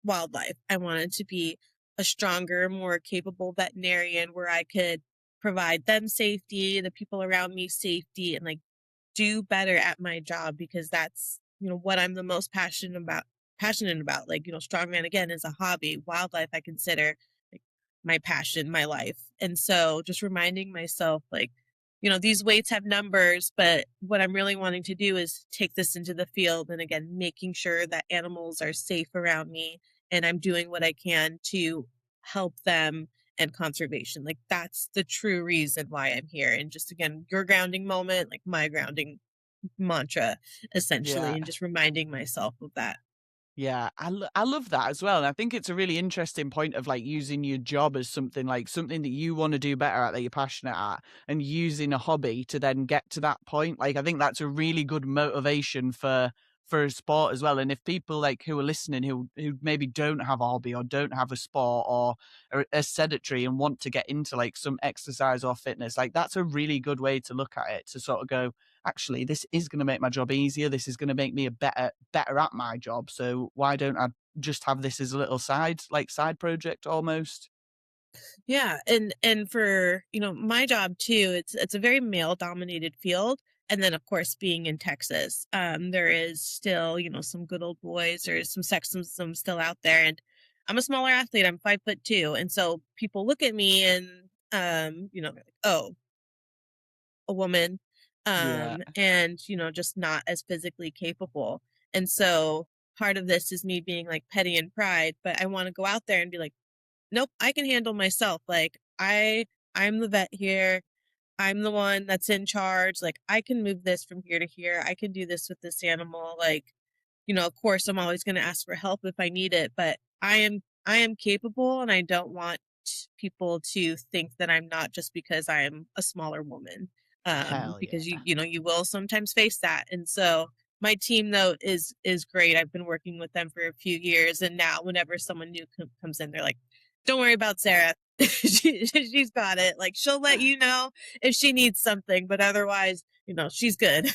wildlife. I wanted to be a stronger, more capable veterinarian where I could provide them safety, the people around me safety, and like do better at my job because that's, what I'm the most passionate about. Like, strongman again is a hobby. Wildlife I consider like my passion, my life. And so just reminding myself like, these weights have numbers, but what I'm really wanting to do is take this into the field and again making sure that animals are safe around me and I'm doing what I can to help them and conservation. Like that's the true reason why I'm here. And just again, your grounding moment, like my grounding mantra, essentially, Yeah. and just reminding myself of that. Yeah, I love that as well, and I think it's a really interesting point of, like, using your job as something that you wanna do better at, that you're passionate at, and using a hobby to then get to that point. Like, I think that's a really good motivation for a sport as well, and if people, like, who are listening who maybe don't have a hobby or don't have a sport or are sedentary and want to get into, like, some exercise or fitness, like, that's a really good way to look at it, to sort of go, actually, this is going to make my job easier. This is going to make me a better at my job. So why don't I just have this as a little side project almost? Yeah, and for, my job too, it's a very male dominated field. And then of course being in Texas, there is still, some good old boys, there's some sexism still out there. And I'm a smaller athlete, I'm 5'2". And so people look at me and they're like, oh, a woman, Yeah. and, just not as physically capable. And so part of this is me being like petty and pride, but I want to go out there and be like, nope, I can handle myself. Like I'm the vet here. I'm the one that's in charge. Like I can move this from here to here. I can do this with this animal. Like, of course I'm always going to ask for help if I need it, but I am capable and I don't want people to think that I'm not just because I am a smaller woman. Hell Because yeah. you will sometimes face that. And so my team though is great. I've been working with them for a few years and now whenever someone new comes in, they're like, don't worry about Sarah. She's got it. Like she'll let you know if she needs something, but otherwise, she's good.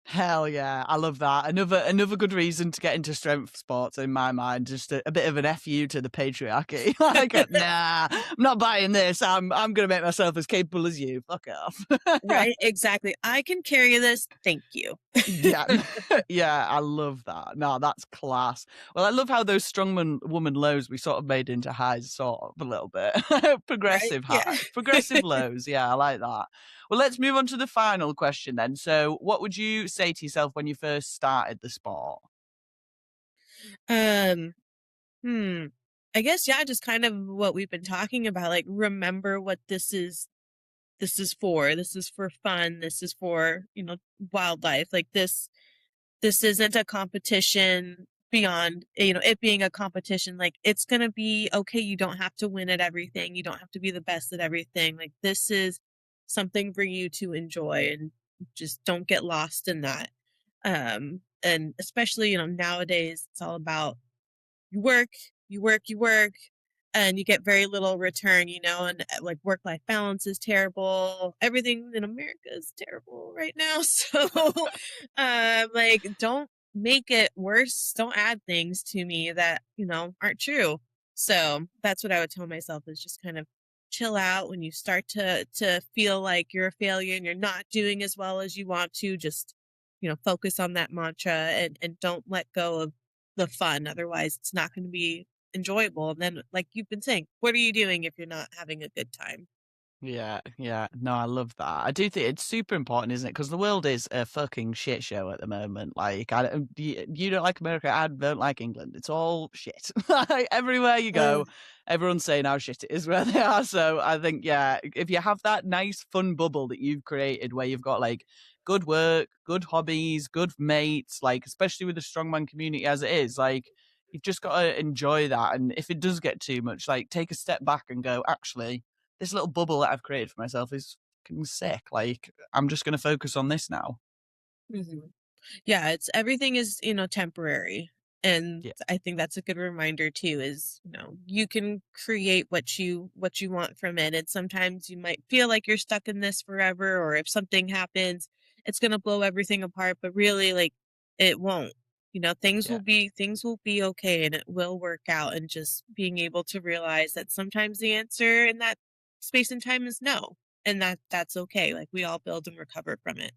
Hell yeah, I love that. Another good reason to get into strength sports in my mind. Just a bit of an FU to the patriarchy. Like, nah, I'm not buying this. I'm gonna make myself as capable as you. Fuck it off. Right? Exactly. I can carry this. Thank you. Yeah. Yeah, I love that. No, that's class. Well, I love how those strongman woman lows we sort of made into highs, sort of, a little bit. Right? Progressive Yeah. high, progressive lows. Yeah, I like that. Well, let's move on to the final question then. So, what would you say to yourself when you first started the sport? um, hmm. I guess yeah, just kind of what we've been talking about. Like remember what this is for. This is for fun. This is for, wildlife. Like this isn't a competition beyond, it being a competition. Like it's going to be okay. You don't have to win at everything. You don't have to be the best at everything. Like this is something for you to enjoy and just don't get lost in that. And especially, nowadays it's all about you work, you work, you work, and you get very little return, and like work life balance is terrible. Everything in America is terrible right now. So, like, don't make it worse. Don't add things to me that, aren't true. So that's what I would tell myself is just kind of chill out when you start to feel like you're a failure and you're not doing as well as you want to. Just, focus on that mantra and don't let go of the fun. Otherwise, it's not going to be enjoyable. And then, like you've been saying, what are you doing if you're not having a good time? Yeah, yeah. No, I love that. I do think it's super important, isn't it? Because the world is a fucking shit show at the moment. Like, you don't like America, I don't like England. It's all shit. Like, everywhere you Uh, go, everyone's saying how shit it is where they are. So I think, yeah, if you have that nice, fun bubble that you've created where you've got like good work, good hobbies, good mates, like, especially with the strongman community as it is, like, you've just got to enjoy that. And if it does get too much, like, take a step back and go, actually, this little bubble that I've created for myself is fucking sick. Like, I'm just going to focus on this now. mhm. Yeah, it's everything is, temporary. And Yeah. I think that's a good reminder too, is, you can create what you want from it. And sometimes you might feel like you're stuck in this forever, or if something happens, it's gonna blow everything apart, but really like it won't. Yeah. Things will be okay and it will work out. And just being able to realize that sometimes the answer in that space and time is no. And that's okay. Like we all build and recover from it.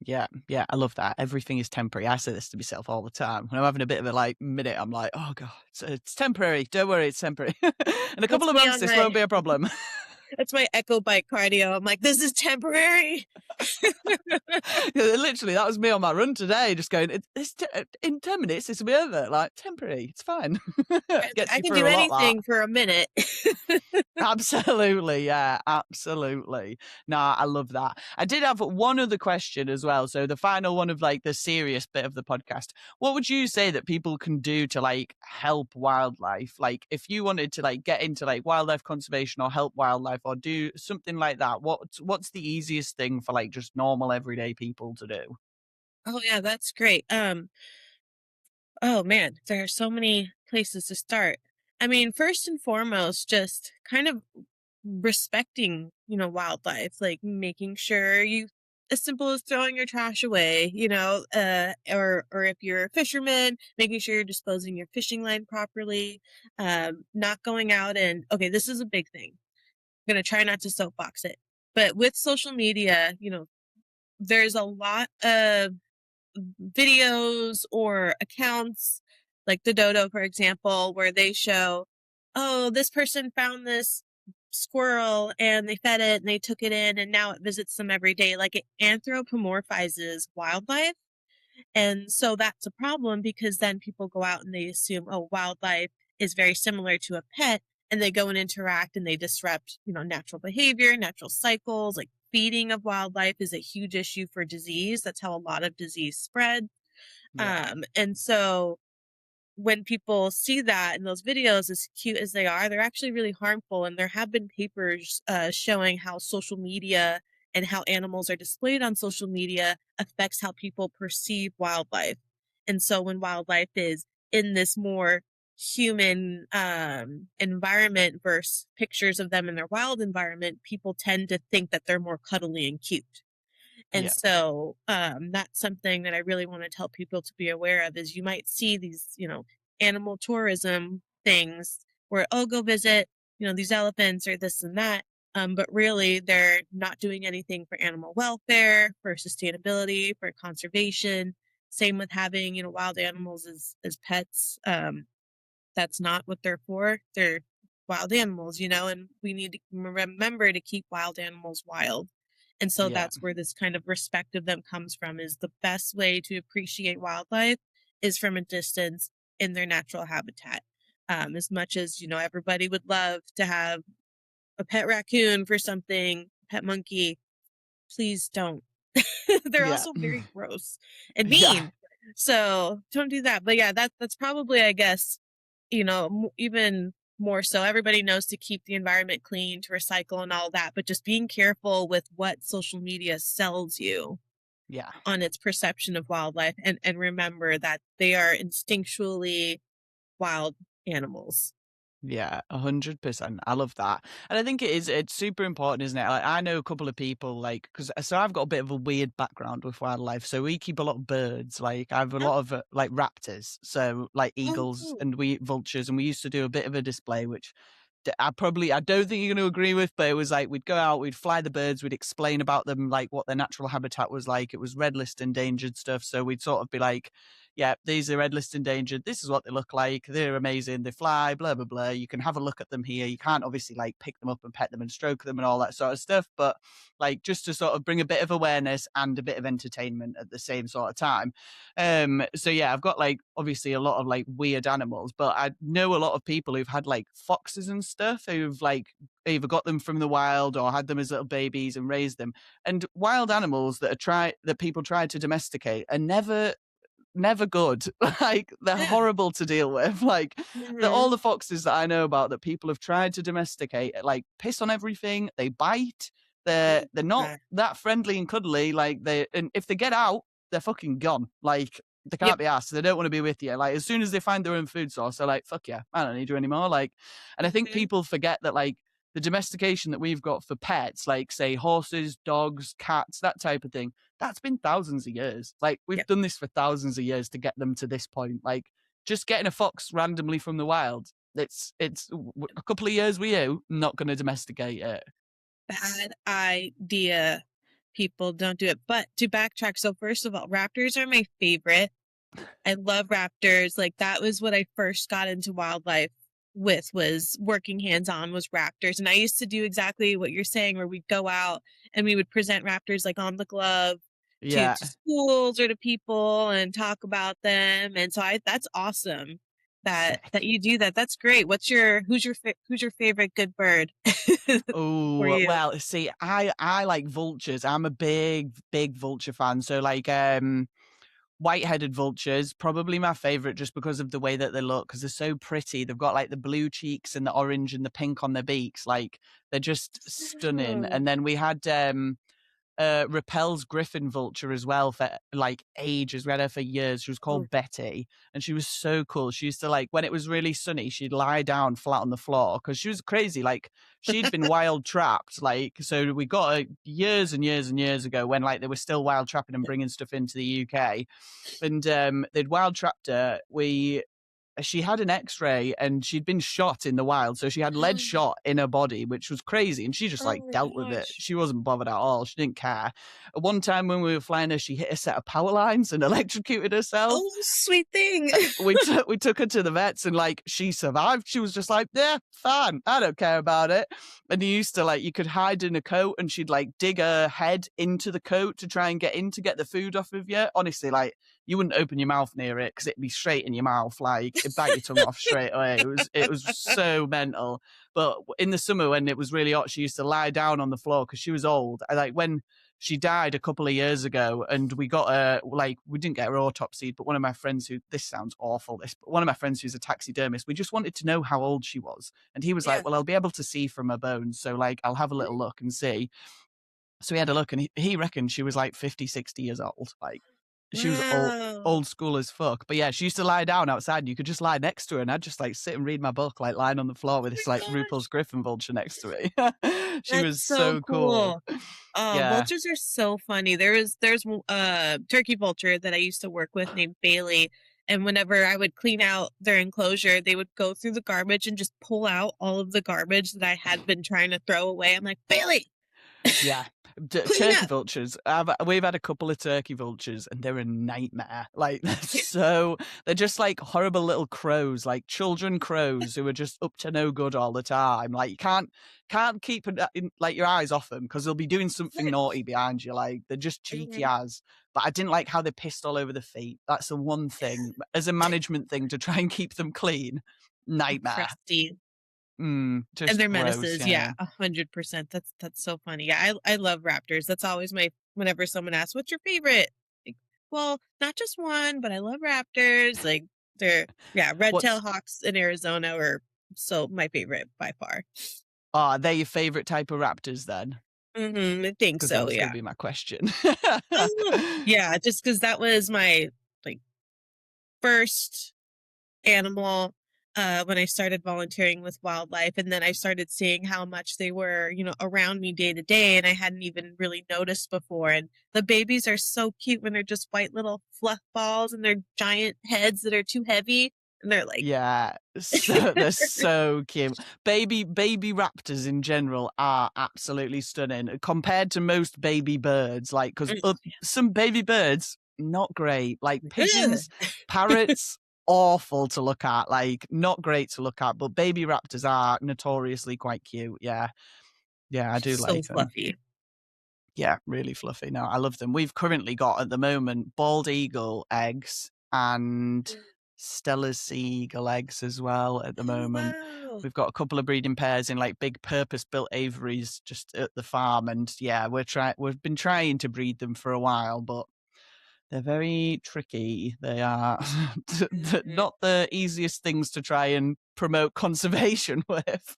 Yeah. Yeah. I love that. Everything is temporary. I say this to myself all the time. When I'm having a bit of a like minute, I'm like, oh God, it's temporary. Don't worry, it's temporary. In a couple That's of me months, on this my won't be a problem. That's my echo bike cardio. I'm like, this is temporary. Yeah, literally, that was me on my run today, just going, in 10 minutes, this will be over. Like, temporary. It's fine. Gets I you can through do a lot, that. anything for a minute. Absolutely, yeah, absolutely. Nah, I love that. I did have one other question as well. So the final one of like the serious bit of the podcast. What would you say that people can do to like help wildlife? Like if you wanted to like get into like wildlife conservation or help wildlife or do something like that, what's the easiest thing for like just normal everyday people to do? Oh yeah, that's great. Oh man, there are so many places to start. I mean, first and foremost, just kind of respecting, wildlife, like making sure you as simple as throwing your trash away, or if you're a fisherman, making sure you're disposing your fishing line properly, not going out and okay, this is a big thing. I'm gonna try not to soapbox it. But with social media, there's a lot of videos or accounts like the Dodo, for example, where they show, oh, this person found this squirrel and they fed it and they took it in and now it visits them every day. Like it anthropomorphizes wildlife. And so that's a problem because then people go out and they assume, oh, wildlife is very similar to a pet. And they go and interact and they disrupt, natural behavior, natural cycles. Like feeding of wildlife is a huge issue for disease. That's how a lot of disease spread. Yeah, And so when people see that in those videos, as cute as they are, they're actually really harmful. And there have been papers showing how social media and how animals are displayed on social media affects how people perceive wildlife. And so when wildlife is in this more human environment versus pictures of them in their wild environment, people tend to think that they're more cuddly and cute. And yeah, so, that's something that I really want to tell people to be aware of is you might see these, animal tourism things where, oh, go visit, these elephants or this and that. But really they're not doing anything for animal welfare, for sustainability, for conservation. Same with having, wild animals as pets. That's not what they're for. They're wild animals, and we need to remember to keep wild animals wild. And so yeah, that's where this kind of respect of them comes from is the best way to appreciate wildlife is from a distance in their natural habitat. As much as, everybody would love to have a pet raccoon for something, pet monkey, please don't. They're yeah, also very gross and yeah. mean. So don't do that. But yeah, that's probably, I guess, even more so. Everybody knows to keep the environment clean, to recycle and all that, but just being careful with what social media sells you Yeah. on its perception of wildlife and remember that they are instinctually wild animals. Yeah, 100%. I love that. And I think it's super important, isn't it? Like I know a couple of people like because so I've got a bit of a weird background with wildlife. So we keep a lot of birds. Like I have a Oh, lot of like raptors, so like oh, eagles, cool. and we eat vultures, and we used to do a bit of a display, which I don't think you're going to agree with, but it was like we'd go out, we'd fly the birds, we'd explain about them, like what their natural habitat was like. It was red list endangered stuff, so we'd sort of be like, yeah, these are red list endangered. This is what they look like. They're amazing. They fly, blah, blah, blah. You can have a look at them here. You can't obviously like pick them up and pet them and stroke them and all that sort of stuff. But like just to sort of bring a bit of awareness and a bit of entertainment at the same sort of time. So yeah, I've got like obviously a lot of like weird animals, but I know a lot of people who've had like foxes and stuff who've like either got them from the wild or had them as little babies and raised them. And wild animals that people try to domesticate are never good. Like they're Yeah. horrible to deal with. Like all the foxes that I know about that people have tried to domesticate, like piss on everything. They bite. They're not Yeah. that friendly and cuddly. Like and if they get out, they're fucking gone. Like they Yep. can't be asked. They don't want to be with you. Like as soon as they find their own food source, they're like, fuck yeah, I don't need you anymore. Like, and I think people forget that like the domestication that we've got for pets, like say horses, dogs, cats, that type of thing, that's been thousands of years. Like we've Yep. done this for thousands of years to get them to this point. Like just getting a fox randomly from the wild, it's a couple of years with you, not going to domesticate it. Bad idea. People don't do it. But to backtrack, so first of all, raptors are my favorite. I love raptors. Like that was what I first got into wildlife with, was working hands-on was raptors. And I used to do exactly what you're saying, where we'd go out and we would present raptors like on the glove Yeah. to schools or to people and talk about them. And so that's awesome that Sick. you do that. That's great. Who's your favorite good bird? For Oh, you? well, see, I like vultures. I'm a big vulture fan. So like white-headed vultures, probably my favorite just because of the way that they look, because they're so pretty. They've got like the blue cheeks and the orange and the pink on their beaks. Like they're just stunning. Oh, And then we had Rappel's griffin vulture as well for like ages. We had her for years. She was oh. called Betty, and she was so cool. She used to like when it was really sunny, she'd lie down flat on the floor because she was crazy. Like she'd been wild trapped. Like so, we got her years and years and years ago when like they were still wild trapping and bringing stuff into the UK, and they'd wild trapped her. She had an x-ray and she'd been shot in the wild, so she had lead shot in her body, which was crazy, and she just like Oh my dealt with it. gosh. She wasn't bothered at all. She didn't care. One time when we were flying her, she hit a set of power lines and electrocuted herself. Oh, sweet thing. We took her to the vets and like she survived. She was just like, yeah, fine, I don't care about it. And you used to like, you could hide in a coat and she'd like dig her head into the coat to try and get in to get the food off of you. Honestly, like you wouldn't open your mouth near it because it'd be straight in your mouth. Like it'd bite your tongue off straight away. It was so mental. But in the summer when it was really hot, she used to lie down on the floor because she was old. And like when she died a couple of years ago, and we got her, like, we didn't get her autopsied, but one of my friends this sounds awful, but one of my friends who's a taxidermist, we just wanted to know how old she was. And he was Yeah. like, well, I'll be able to see from her bones. So, like, I'll have a little look and see. So we had a look, and he reckoned she was like 50, 60 years old. Like, she was Wow. old school as fuck. But yeah, she used to lie down outside and you could just lie next to her, and I'd just like sit and read my book, like lying on the floor with Oh this my like Rupel's gosh. Griffin vulture next to me. She That's was so so cool. cool. Oh, Yeah. vultures are so funny. There's a turkey vulture that I used to work with named Bailey. And whenever I would clean out their enclosure, they would go through the garbage and just pull out all of the garbage that I had been trying to throw away. I'm like, Bailey, Yeah. clean Turkey up. vultures. We've had a couple of turkey vultures and they're a nightmare. Like they're just like horrible little crows, like children crows who are just up to no good all the time. Like you can't keep like your eyes off them because they'll be doing something naughty behind you. Like they're just cheeky as. But I didn't like how they pissed all over the feet. That's the one thing as a management thing to try and keep them clean. Nightmare. Crusty. Just And they're gross, menaces. yeah. 100%. That's so funny. Yeah, I love raptors. That's always whenever someone asks, what's your favorite? Like, well, not just one, but I love raptors. Like red-tailed hawks in Arizona are so my favorite by far. Are they your favorite type of raptors then? I think Because that so, was going yeah. to be my question. Yeah, just because that was my like first animal when I started volunteering with wildlife, and then I started seeing how much they were, around me day to day, and I hadn't even really noticed before. And the babies are so cute when they're just white little fluff balls and their giant heads that are too heavy, and they're like, Yeah, they're so cute. Baby raptors in general are absolutely stunning compared to most baby birds. Like, because some baby birds, not great. Like pigeons, parrots, awful to look at. Like not great to look at. But baby raptors are notoriously quite cute. Yeah, I do So like them. fluffy. Yeah, really fluffy. No, I love them. We've currently got at the moment bald eagle eggs and Stella's sea eagle eggs as well at the moment. Wow. We've got a couple of breeding pairs in like big purpose-built aviaries just at the farm, and yeah, we've been trying to breed them for a while, but they're very tricky. They are not the easiest things to try and promote conservation with,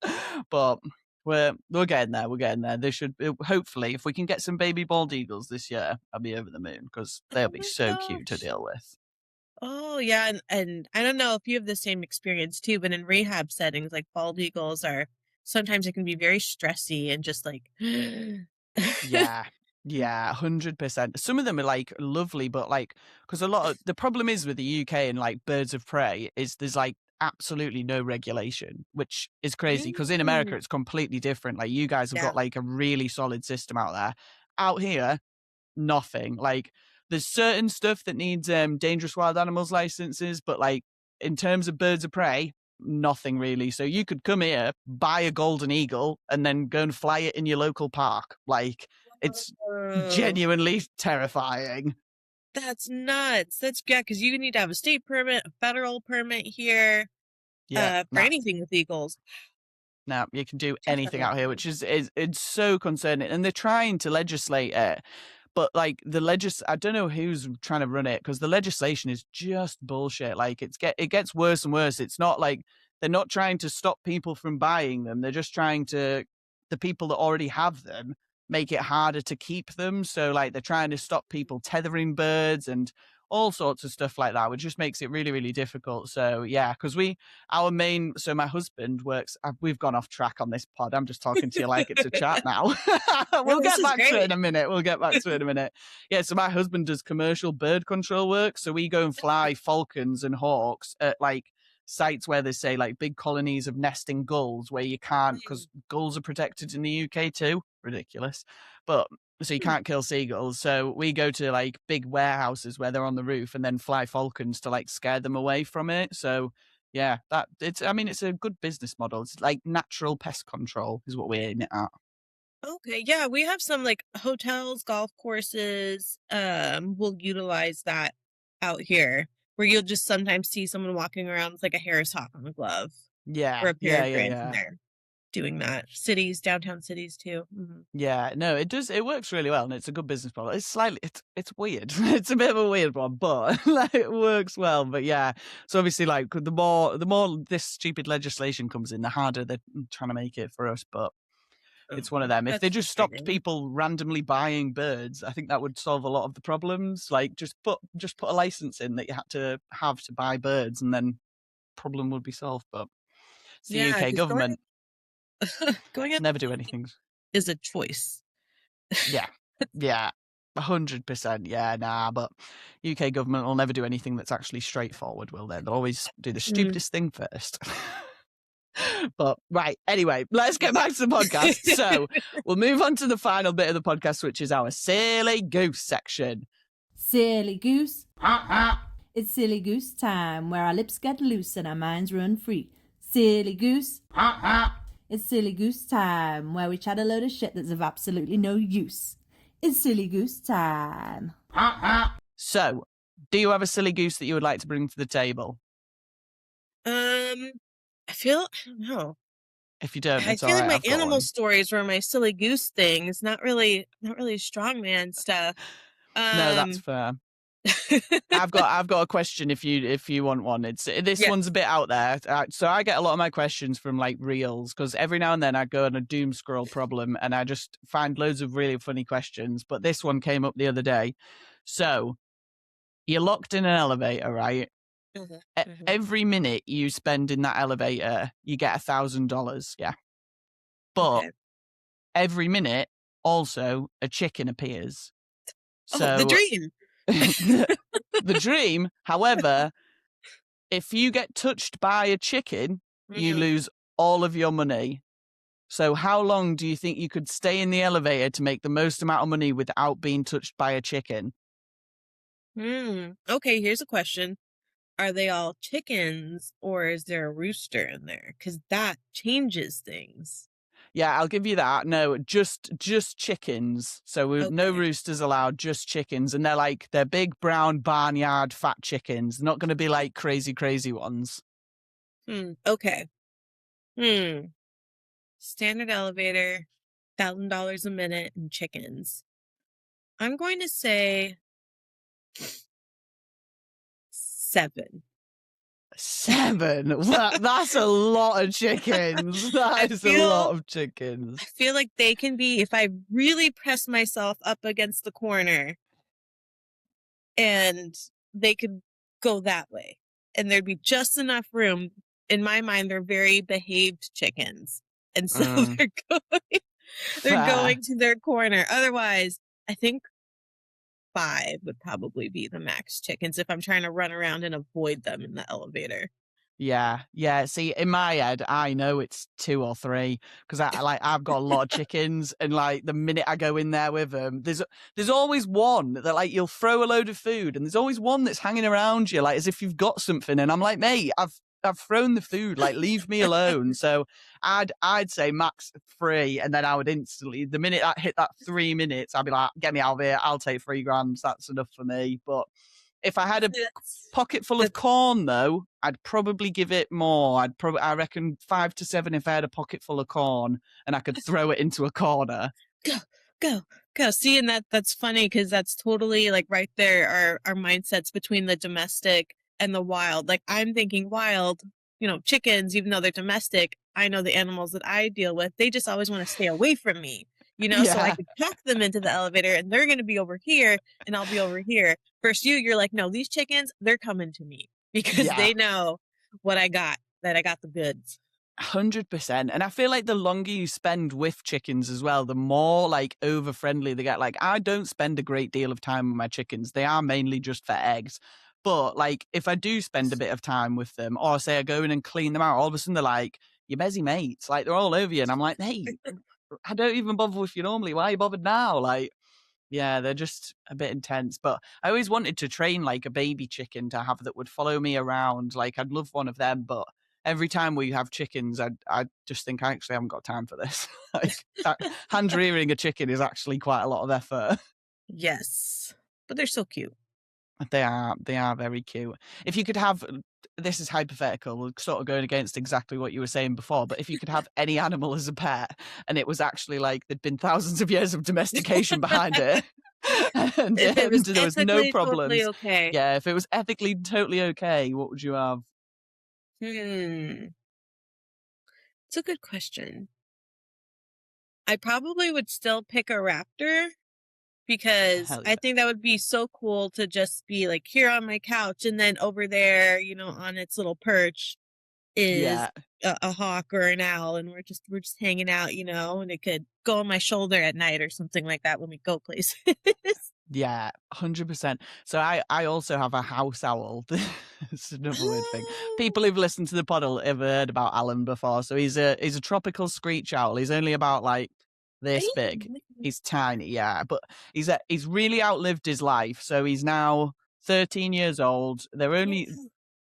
but we're getting there. We're getting there. They should hopefully, if we can get some baby bald eagles this year, I'll be over the moon because they'll be my so cute to gosh. deal with. Oh yeah, and I don't know if you have the same experience too, but in rehab settings, like bald eagles are sometimes it can be very stressy and just like Yeah. Yeah, 100%. Some of them are like lovely, but like, because a lot of the problem is with the UK and like birds of prey is there's like absolutely no regulation, which is crazy because in America Mm. it's completely different. Like, you guys have Yeah. got like a really solid system out there. Out here, nothing. Like, there's certain stuff that needs dangerous wild animals licenses, but like in terms of birds of prey, nothing really. So you could come here, buy a golden eagle, and then go and fly it in your local park. Like, it's Whoa. genuinely terrifying. That's nuts. That's yeah, because you need to have a state permit, a federal permit here, Yeah, for anything with eagles. now you can do anything out here, Definitely. which is it's so concerning. And they're trying to legislate it, but like I don't know who's trying to run it because the legislation is just bullshit. Like, it gets worse and worse. It's not like they're not trying to stop people from buying them. They're just trying to, the people that already have them, make it harder to keep them. So like they're trying to stop people tethering birds and all sorts of stuff like that, which just makes it really, really difficult. So yeah, because my husband works, we've gone off track on this pod. I'm just talking to you like it's a chat now. No, We'll this get is back to it in great. a minute. Yeah, so my husband does commercial bird control work. So we go and fly falcons and hawks at like sites where they say like big colonies of nesting gulls where you can't, because gulls are protected in the UK too. Ridiculous. But so you can't kill seagulls. So we go to like big warehouses where they're on the roof and then fly falcons to like scare them away from it. So yeah, it's a good business model. It's like natural pest control is what we're aiming it at. Okay, yeah, we have some like hotels, golf courses, will utilize that out here where you'll just sometimes see someone walking around with like a Harris Hawk on a glove Yeah, or a yeah, peregrine, and yeah. they're doing that. Cities, downtown cities too. Mhm. Yeah, no, it does. It works really well, and it's a good business model. It's weird. It's a bit of a weird one, but like, it works well. But yeah, so obviously, like the more this stupid legislation comes in, the harder they're trying to make it for us. But it's one of Oh, them. If they that's just stopped frustrating. people randomly buying birds, I think that would solve a lot of the problems. Like, just put a license in that you had to have to buy birds, and then problem would be solved. But it's the Yeah, UK because government going up never do anything. is a choice. Yeah, yeah, 100%. Yeah, nah, but UK government will never do anything that's actually straightforward, will they? They'll always do the Mm. stupidest thing first. But right, anyway, let's get back to the podcast. So we'll move on to the final bit of the podcast, which is our Silly Goose section. Silly Goose. It's Silly Goose time, where our lips get loose and our minds run free. Silly Goose. It's Silly Goose time, where we chat a load of shit that's of absolutely no use. It's Silly Goose time. So, do you have a silly goose that you would like to bring to the table? I don't know. If you don't, I it's all feel like right. my I've got animal one. stories were my silly goose things, not really strongman stuff. No, that's fair. I've got a question if you want one. This Yes. one's a bit out there. So I get a lot of my questions from like reels because every now and then I go on a doom scroll problem and I just find loads of really funny questions. But this one came up the other day. So you're locked in an elevator, right? Every minute you spend in that elevator, you get $1,000. Yeah, but Okay. every minute also a chicken appears. Oh, the dream. The dream, however, if you get touched by a chicken, you lose all of your money. So how long do you think you could stay in the elevator to make the most amount of money without being touched by a chicken? Okay, here's a question. Are they all chickens or is there a rooster in there? Because that changes things. Yeah, I'll give you that. No, just chickens. So no Okay. roosters allowed, just chickens. And they're big brown barnyard fat chickens. They're not going to be like crazy ones. Okay. Standard elevator, $1,000 a minute, and chickens. I'm going to say 7. 7? That's a lot of chickens. That is a lot of chickens. I feel like they can be, if I really press myself up against the corner, and they could go that way. And there'd be just enough room. In my mind, they're very behaved chickens. And so they're going to their corner. Otherwise, I think 5 would probably be the max chickens if I'm trying to run around and avoid them in the elevator. Yeah. See, in my head, I know it's 2 or 3 because I've got a lot of chickens, and like the minute I go in there with them, there's always one that like you'll throw a load of food, and there's always one that's hanging around you, like as if you've got something, and I'm like, mate, I've thrown the food, like leave me alone. So I'd say max 3, and then I would instantly, the minute I hit that 3 minutes, I'd be like, get me out of here. I'll take 3 grams. That's enough for me. But if I had a pocket full of corn, though, I'd probably give it more. I reckon 5 to 7 if I had a pocket full of corn and I could throw it into a corner. Go. See, and that's funny because that's totally like right there our mindsets between the domestic and the wild. Like I'm thinking wild, chickens, even though they're domestic, I know the animals that I deal with, they just always want to stay away from me. So I could talk them into the elevator and they're going to be over here and I'll be over here. First you're like, no, these chickens, they're coming to me because they know what I got, that I got the goods. 100%. And I feel like the longer you spend with chickens as well, the more like over friendly they get. Like I don't spend a great deal of time with my chickens. They are mainly just for eggs. But like if I do spend a bit of time with them, or say I go in and clean them out, all of a sudden they're like, you're busy mates. Like they're all over you. And I'm like, hey, I don't even bother with you normally. Why are you bothered now? Like, yeah, they're just a bit intense. But I always wanted to train like a baby chicken to have that would follow me around. Like I'd love one of them, but every time we have chickens, I just think I actually haven't got time for this. Like hand rearing a chicken is actually quite a lot of effort. Yes, but they're so cute. They are very cute. If you could have, this is hypothetical, we're sort of going against exactly what you were saying before, but if you could have any animal as a pet and it was actually like there'd been thousands of years of domestication behind it, and there was no problems. Totally okay. Yeah, if it was ethically totally okay, what would you have? It's a good question. I probably would still pick a raptor because I think that would be so cool to just be like here on my couch and then over there, on its little perch is a hawk or an owl, and we're just hanging out, and it could go on my shoulder at night or something like that when we go places. Yeah, 100%. So I also have a house owl. It's another weird thing. People who've listened to the pod have heard about Alan before. So he's a tropical screech owl. He's only about like this big. He's tiny, yeah, but he's really outlived his life. So he's now 13 years old.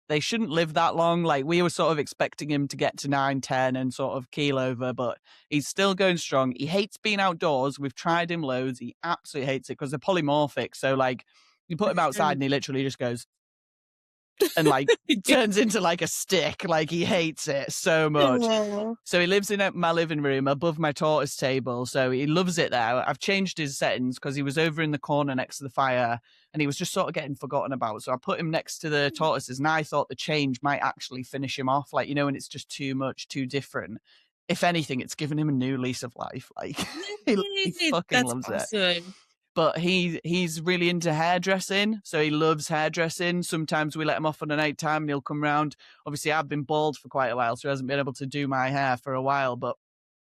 They shouldn't live that long. Like we were sort of expecting him to get to 9, 10 and sort of keel over, but he's still going strong. He hates being outdoors. We've tried him loads. He absolutely hates it because they're polymorphic. So like you put him outside and he literally just goes and like turns into like a stick. Like he hates it so much. So he lives in my living room above my tortoise table. So he loves it there. I've changed his settings because he was over in the corner next to the fire and he was just sort of getting forgotten about. So I put him next to the tortoises and I thought the change might actually finish him off. Like, and it's just too much, too different. If anything, it's given him a new lease of life. Like he fucking loves it. But he's really into hairdressing, so he loves hairdressing. Sometimes we let him off on a night time and he'll come round. Obviously, I've been bald for quite a while, so he hasn't been able to do my hair for a while. But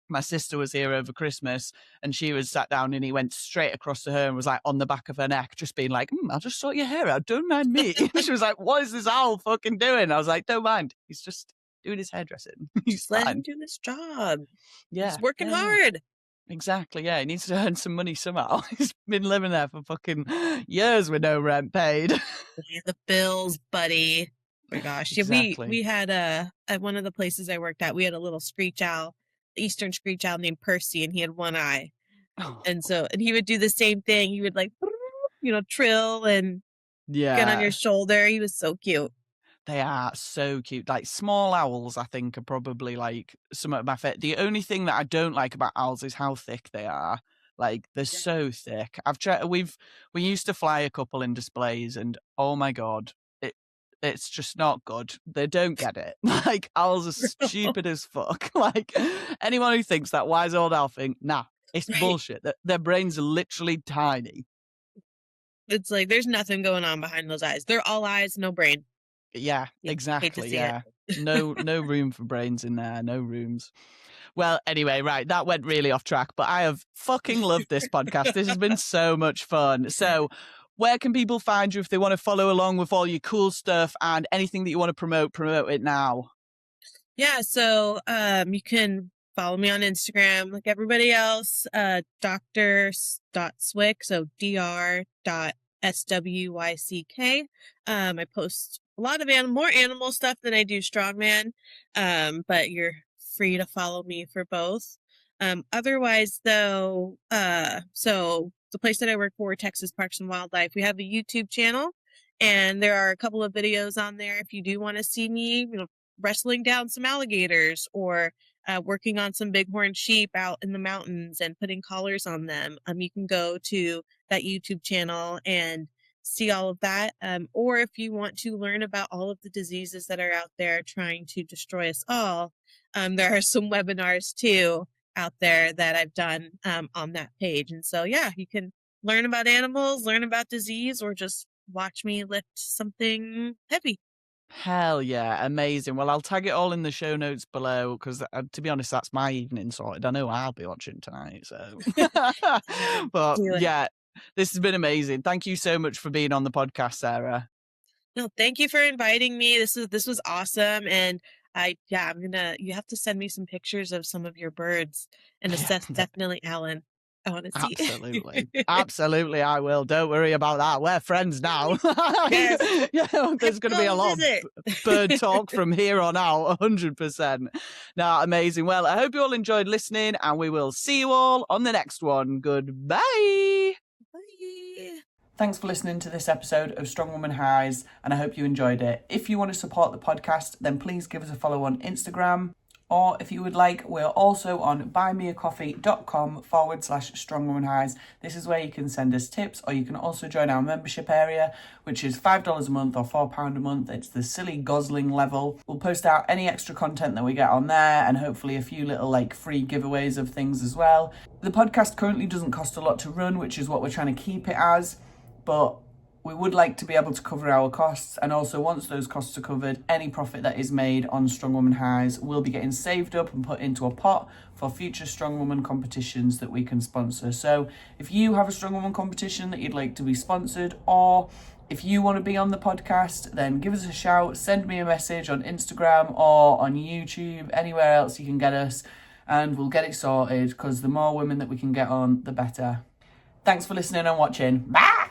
my sister was here over Christmas and she was sat down and he went straight across to her and was like on the back of her neck, just being like, I'll just sort your hair out. Don't mind me. She was like, what is this owl fucking doing? I was like, don't mind. He's just doing his hairdressing. He's let him do this job. Yeah. He's working hard. Exactly, yeah. He needs to earn some money somehow. He's been living there for fucking years with no rent paid. Pay the bills, buddy. Oh my gosh. Yeah, Exactly. we had at one of the places I worked at, we had a little screech owl, eastern screech owl named Percy, and he had one eye. And he would do the same thing. He would like, trill and get on Yeah. your shoulder. He was so cute. They are so cute. Like small owls, I think, are probably like some of my favorite. The only thing that I don't like about owls is how thick they are. Like they're so thick. I've tried. We used to fly a couple in displays, and oh my god, it's just not good. They don't get it. Like owls are stupid as fuck. Like anyone who thinks that wise old owl thing, nah, it's bullshit. Their brains are literally tiny. It's like there's nothing going on behind those eyes. They're all eyes, no brain. Yeah, Hate to exactly. see Yeah. it. No room for brains in there. No rooms. Well, anyway, right. That went really off track, but I have fucking loved this podcast. This has been so much fun. So where can people find you if they want to follow along with all your cool stuff and anything that you want to promote it now? Yeah, so you can follow me on Instagram like everybody else, Dr.Swyck, so Dr.SWYCK. I post a lot of more animal stuff than I do Strongman, but you're free to follow me for both. Otherwise, though, so the place that I work for, Texas Parks and Wildlife, we have a YouTube channel, and there are a couple of videos on there if you do want to see me, wrestling down some alligators or working on some bighorn sheep out in the mountains and putting collars on them. You can go to that YouTube channel and see all of that. Or if you want to learn about all of the diseases that are out there trying to destroy us all, there are some webinars too out there that I've done on that page. And so, yeah, you can learn about animals, learn about disease, or just watch me lift something heavy. Hell yeah, amazing. Well, I'll tag it all in the show notes below because, to be honest, that's my evening sorted. I know I'll be watching tonight, so. But yeah, this has been amazing. Thank you so much for being on the podcast, Sarah. No, thank you for inviting me. This was awesome, and you have to send me some pictures of some of your birds and assess definitely Alan. I want to see. Absolutely. Absolutely, I will. Don't worry about that. We're friends now. Yes. Yeah, there's going to be a lot of bird talk from here on out, 100%. No, amazing. Well, I hope you all enjoyed listening, and we will see you all on the next one. Goodbye. Bye. Thanks for listening to this episode of Strongwoman Highs, and I hope you enjoyed it. If you want to support the podcast, then please give us a follow on Instagram. Or if you would like, we're also on buymeacoffee.com/strongwomanhighs. This is where you can send us tips, or you can also join our membership area, which is $5 a month or £4 a month. It's the silly gosling level. We'll post out any extra content that we get on there, and hopefully a few little free giveaways of things as well. The podcast currently doesn't cost a lot to run, which is what we're trying to keep it as, but we would like to be able to cover our costs, and also once those costs are covered, any profit that is made on Strongwoman Highs will be getting saved up and put into a pot for future Strongwoman competitions that we can sponsor. So if you have a Strongwoman competition that you'd like to be sponsored, or if you want to be on the podcast, then give us a shout, send me a message on Instagram or on YouTube, anywhere else you can get us, and we'll get it sorted, because the more women that we can get on, the better. Thanks for listening and watching. Bye!